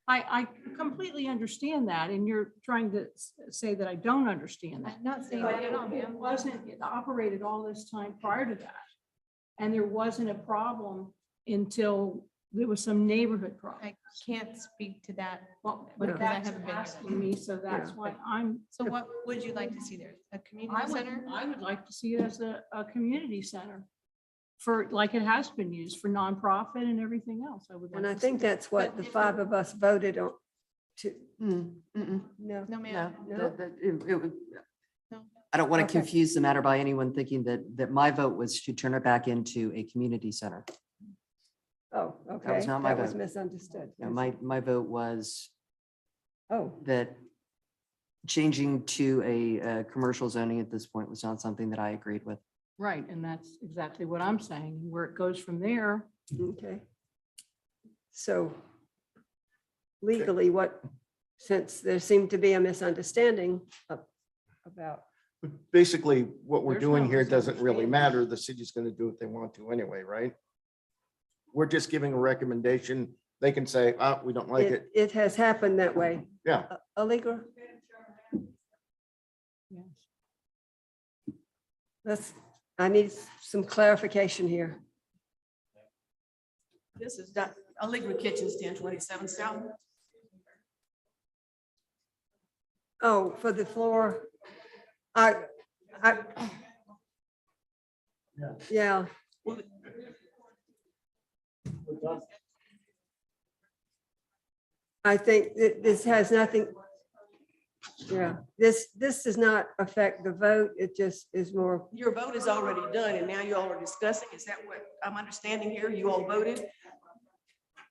I completely understand that, and you're trying to say that I don't understand that. I'm not saying But that at all, it ma'am. wasn't, it operated all this time prior to that. And there wasn't a problem until there was some neighborhood problem. I can't speak to that. Well, Because but I that's haven't been asking me, so that's Yeah. why I'm, So what would you like to see there? A community center? I would like to see it as a community center for, like it has been used for nonprofit and everything else. I would like And I to think see that. that's what the five of us voted on to, Mm, mm-mm. no. No, No, ma'am. No? it would. No. I don't want to Okay. confuse the matter by anyone thinking that my vote was to turn it back into a community center. Oh, okay. not my That was vote. misunderstood. No, my vote was Oh, that changing to a commercial zoning at this point was not something that I agreed with. Right, and that's exactly what I'm saying. Where it goes from there, okay. So legally, what, since there seemed to be a misunderstanding about, Basically, what we're There's doing no here doesn't really misunderstanding. matter. The city's going to do what they want to anyway, right? We're just giving a recommendation. They can say, oh, we don't like it. it has happened that way. Yeah. Allegra, yes. I need some clarification here. This is Allegra Kitchens, 1027 South. Oh, for the floor. Yeah. I think that this has nothing. Yeah, this does not affect the vote. It just is more, Your vote is already done and now you all are discussing. Is that what I'm understanding here? You all voted?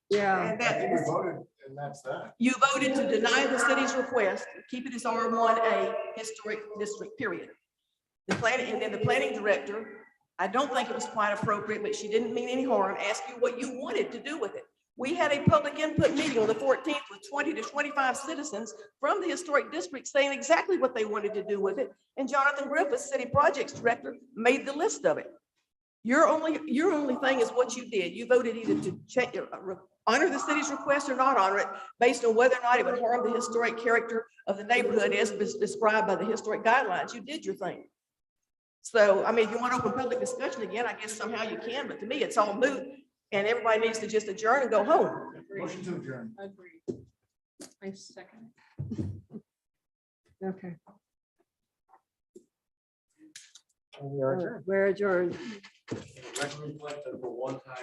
yeah. And that, voted, and that's that. you voted to deny the city's request, keep it as R1A historic district, period. The planning, and then the planning director, I don't think it was quite appropriate, but she didn't mean any harm, asked you what you wanted to do with it. We had a public input meeting on the 14th with 20 to 25 citizens from the historic district saying exactly what they wanted to do with it. And Jonathan Griffith, city projects director, made the list of it. Your only thing is what you did. You voted either to check, honor the city's request or not honor it based on whether or not it would harm the historic character of the neighborhood as described by the historic guidelines. You did your thing. So, I mean, if you want to open public discussion again, I guess somehow you can, but to me, it's all moot and everybody needs to just adjourn and go home. Motion to adjourn. Agreed. I second. Okay. We are adjourned. We're adjourned. Reflected for one time.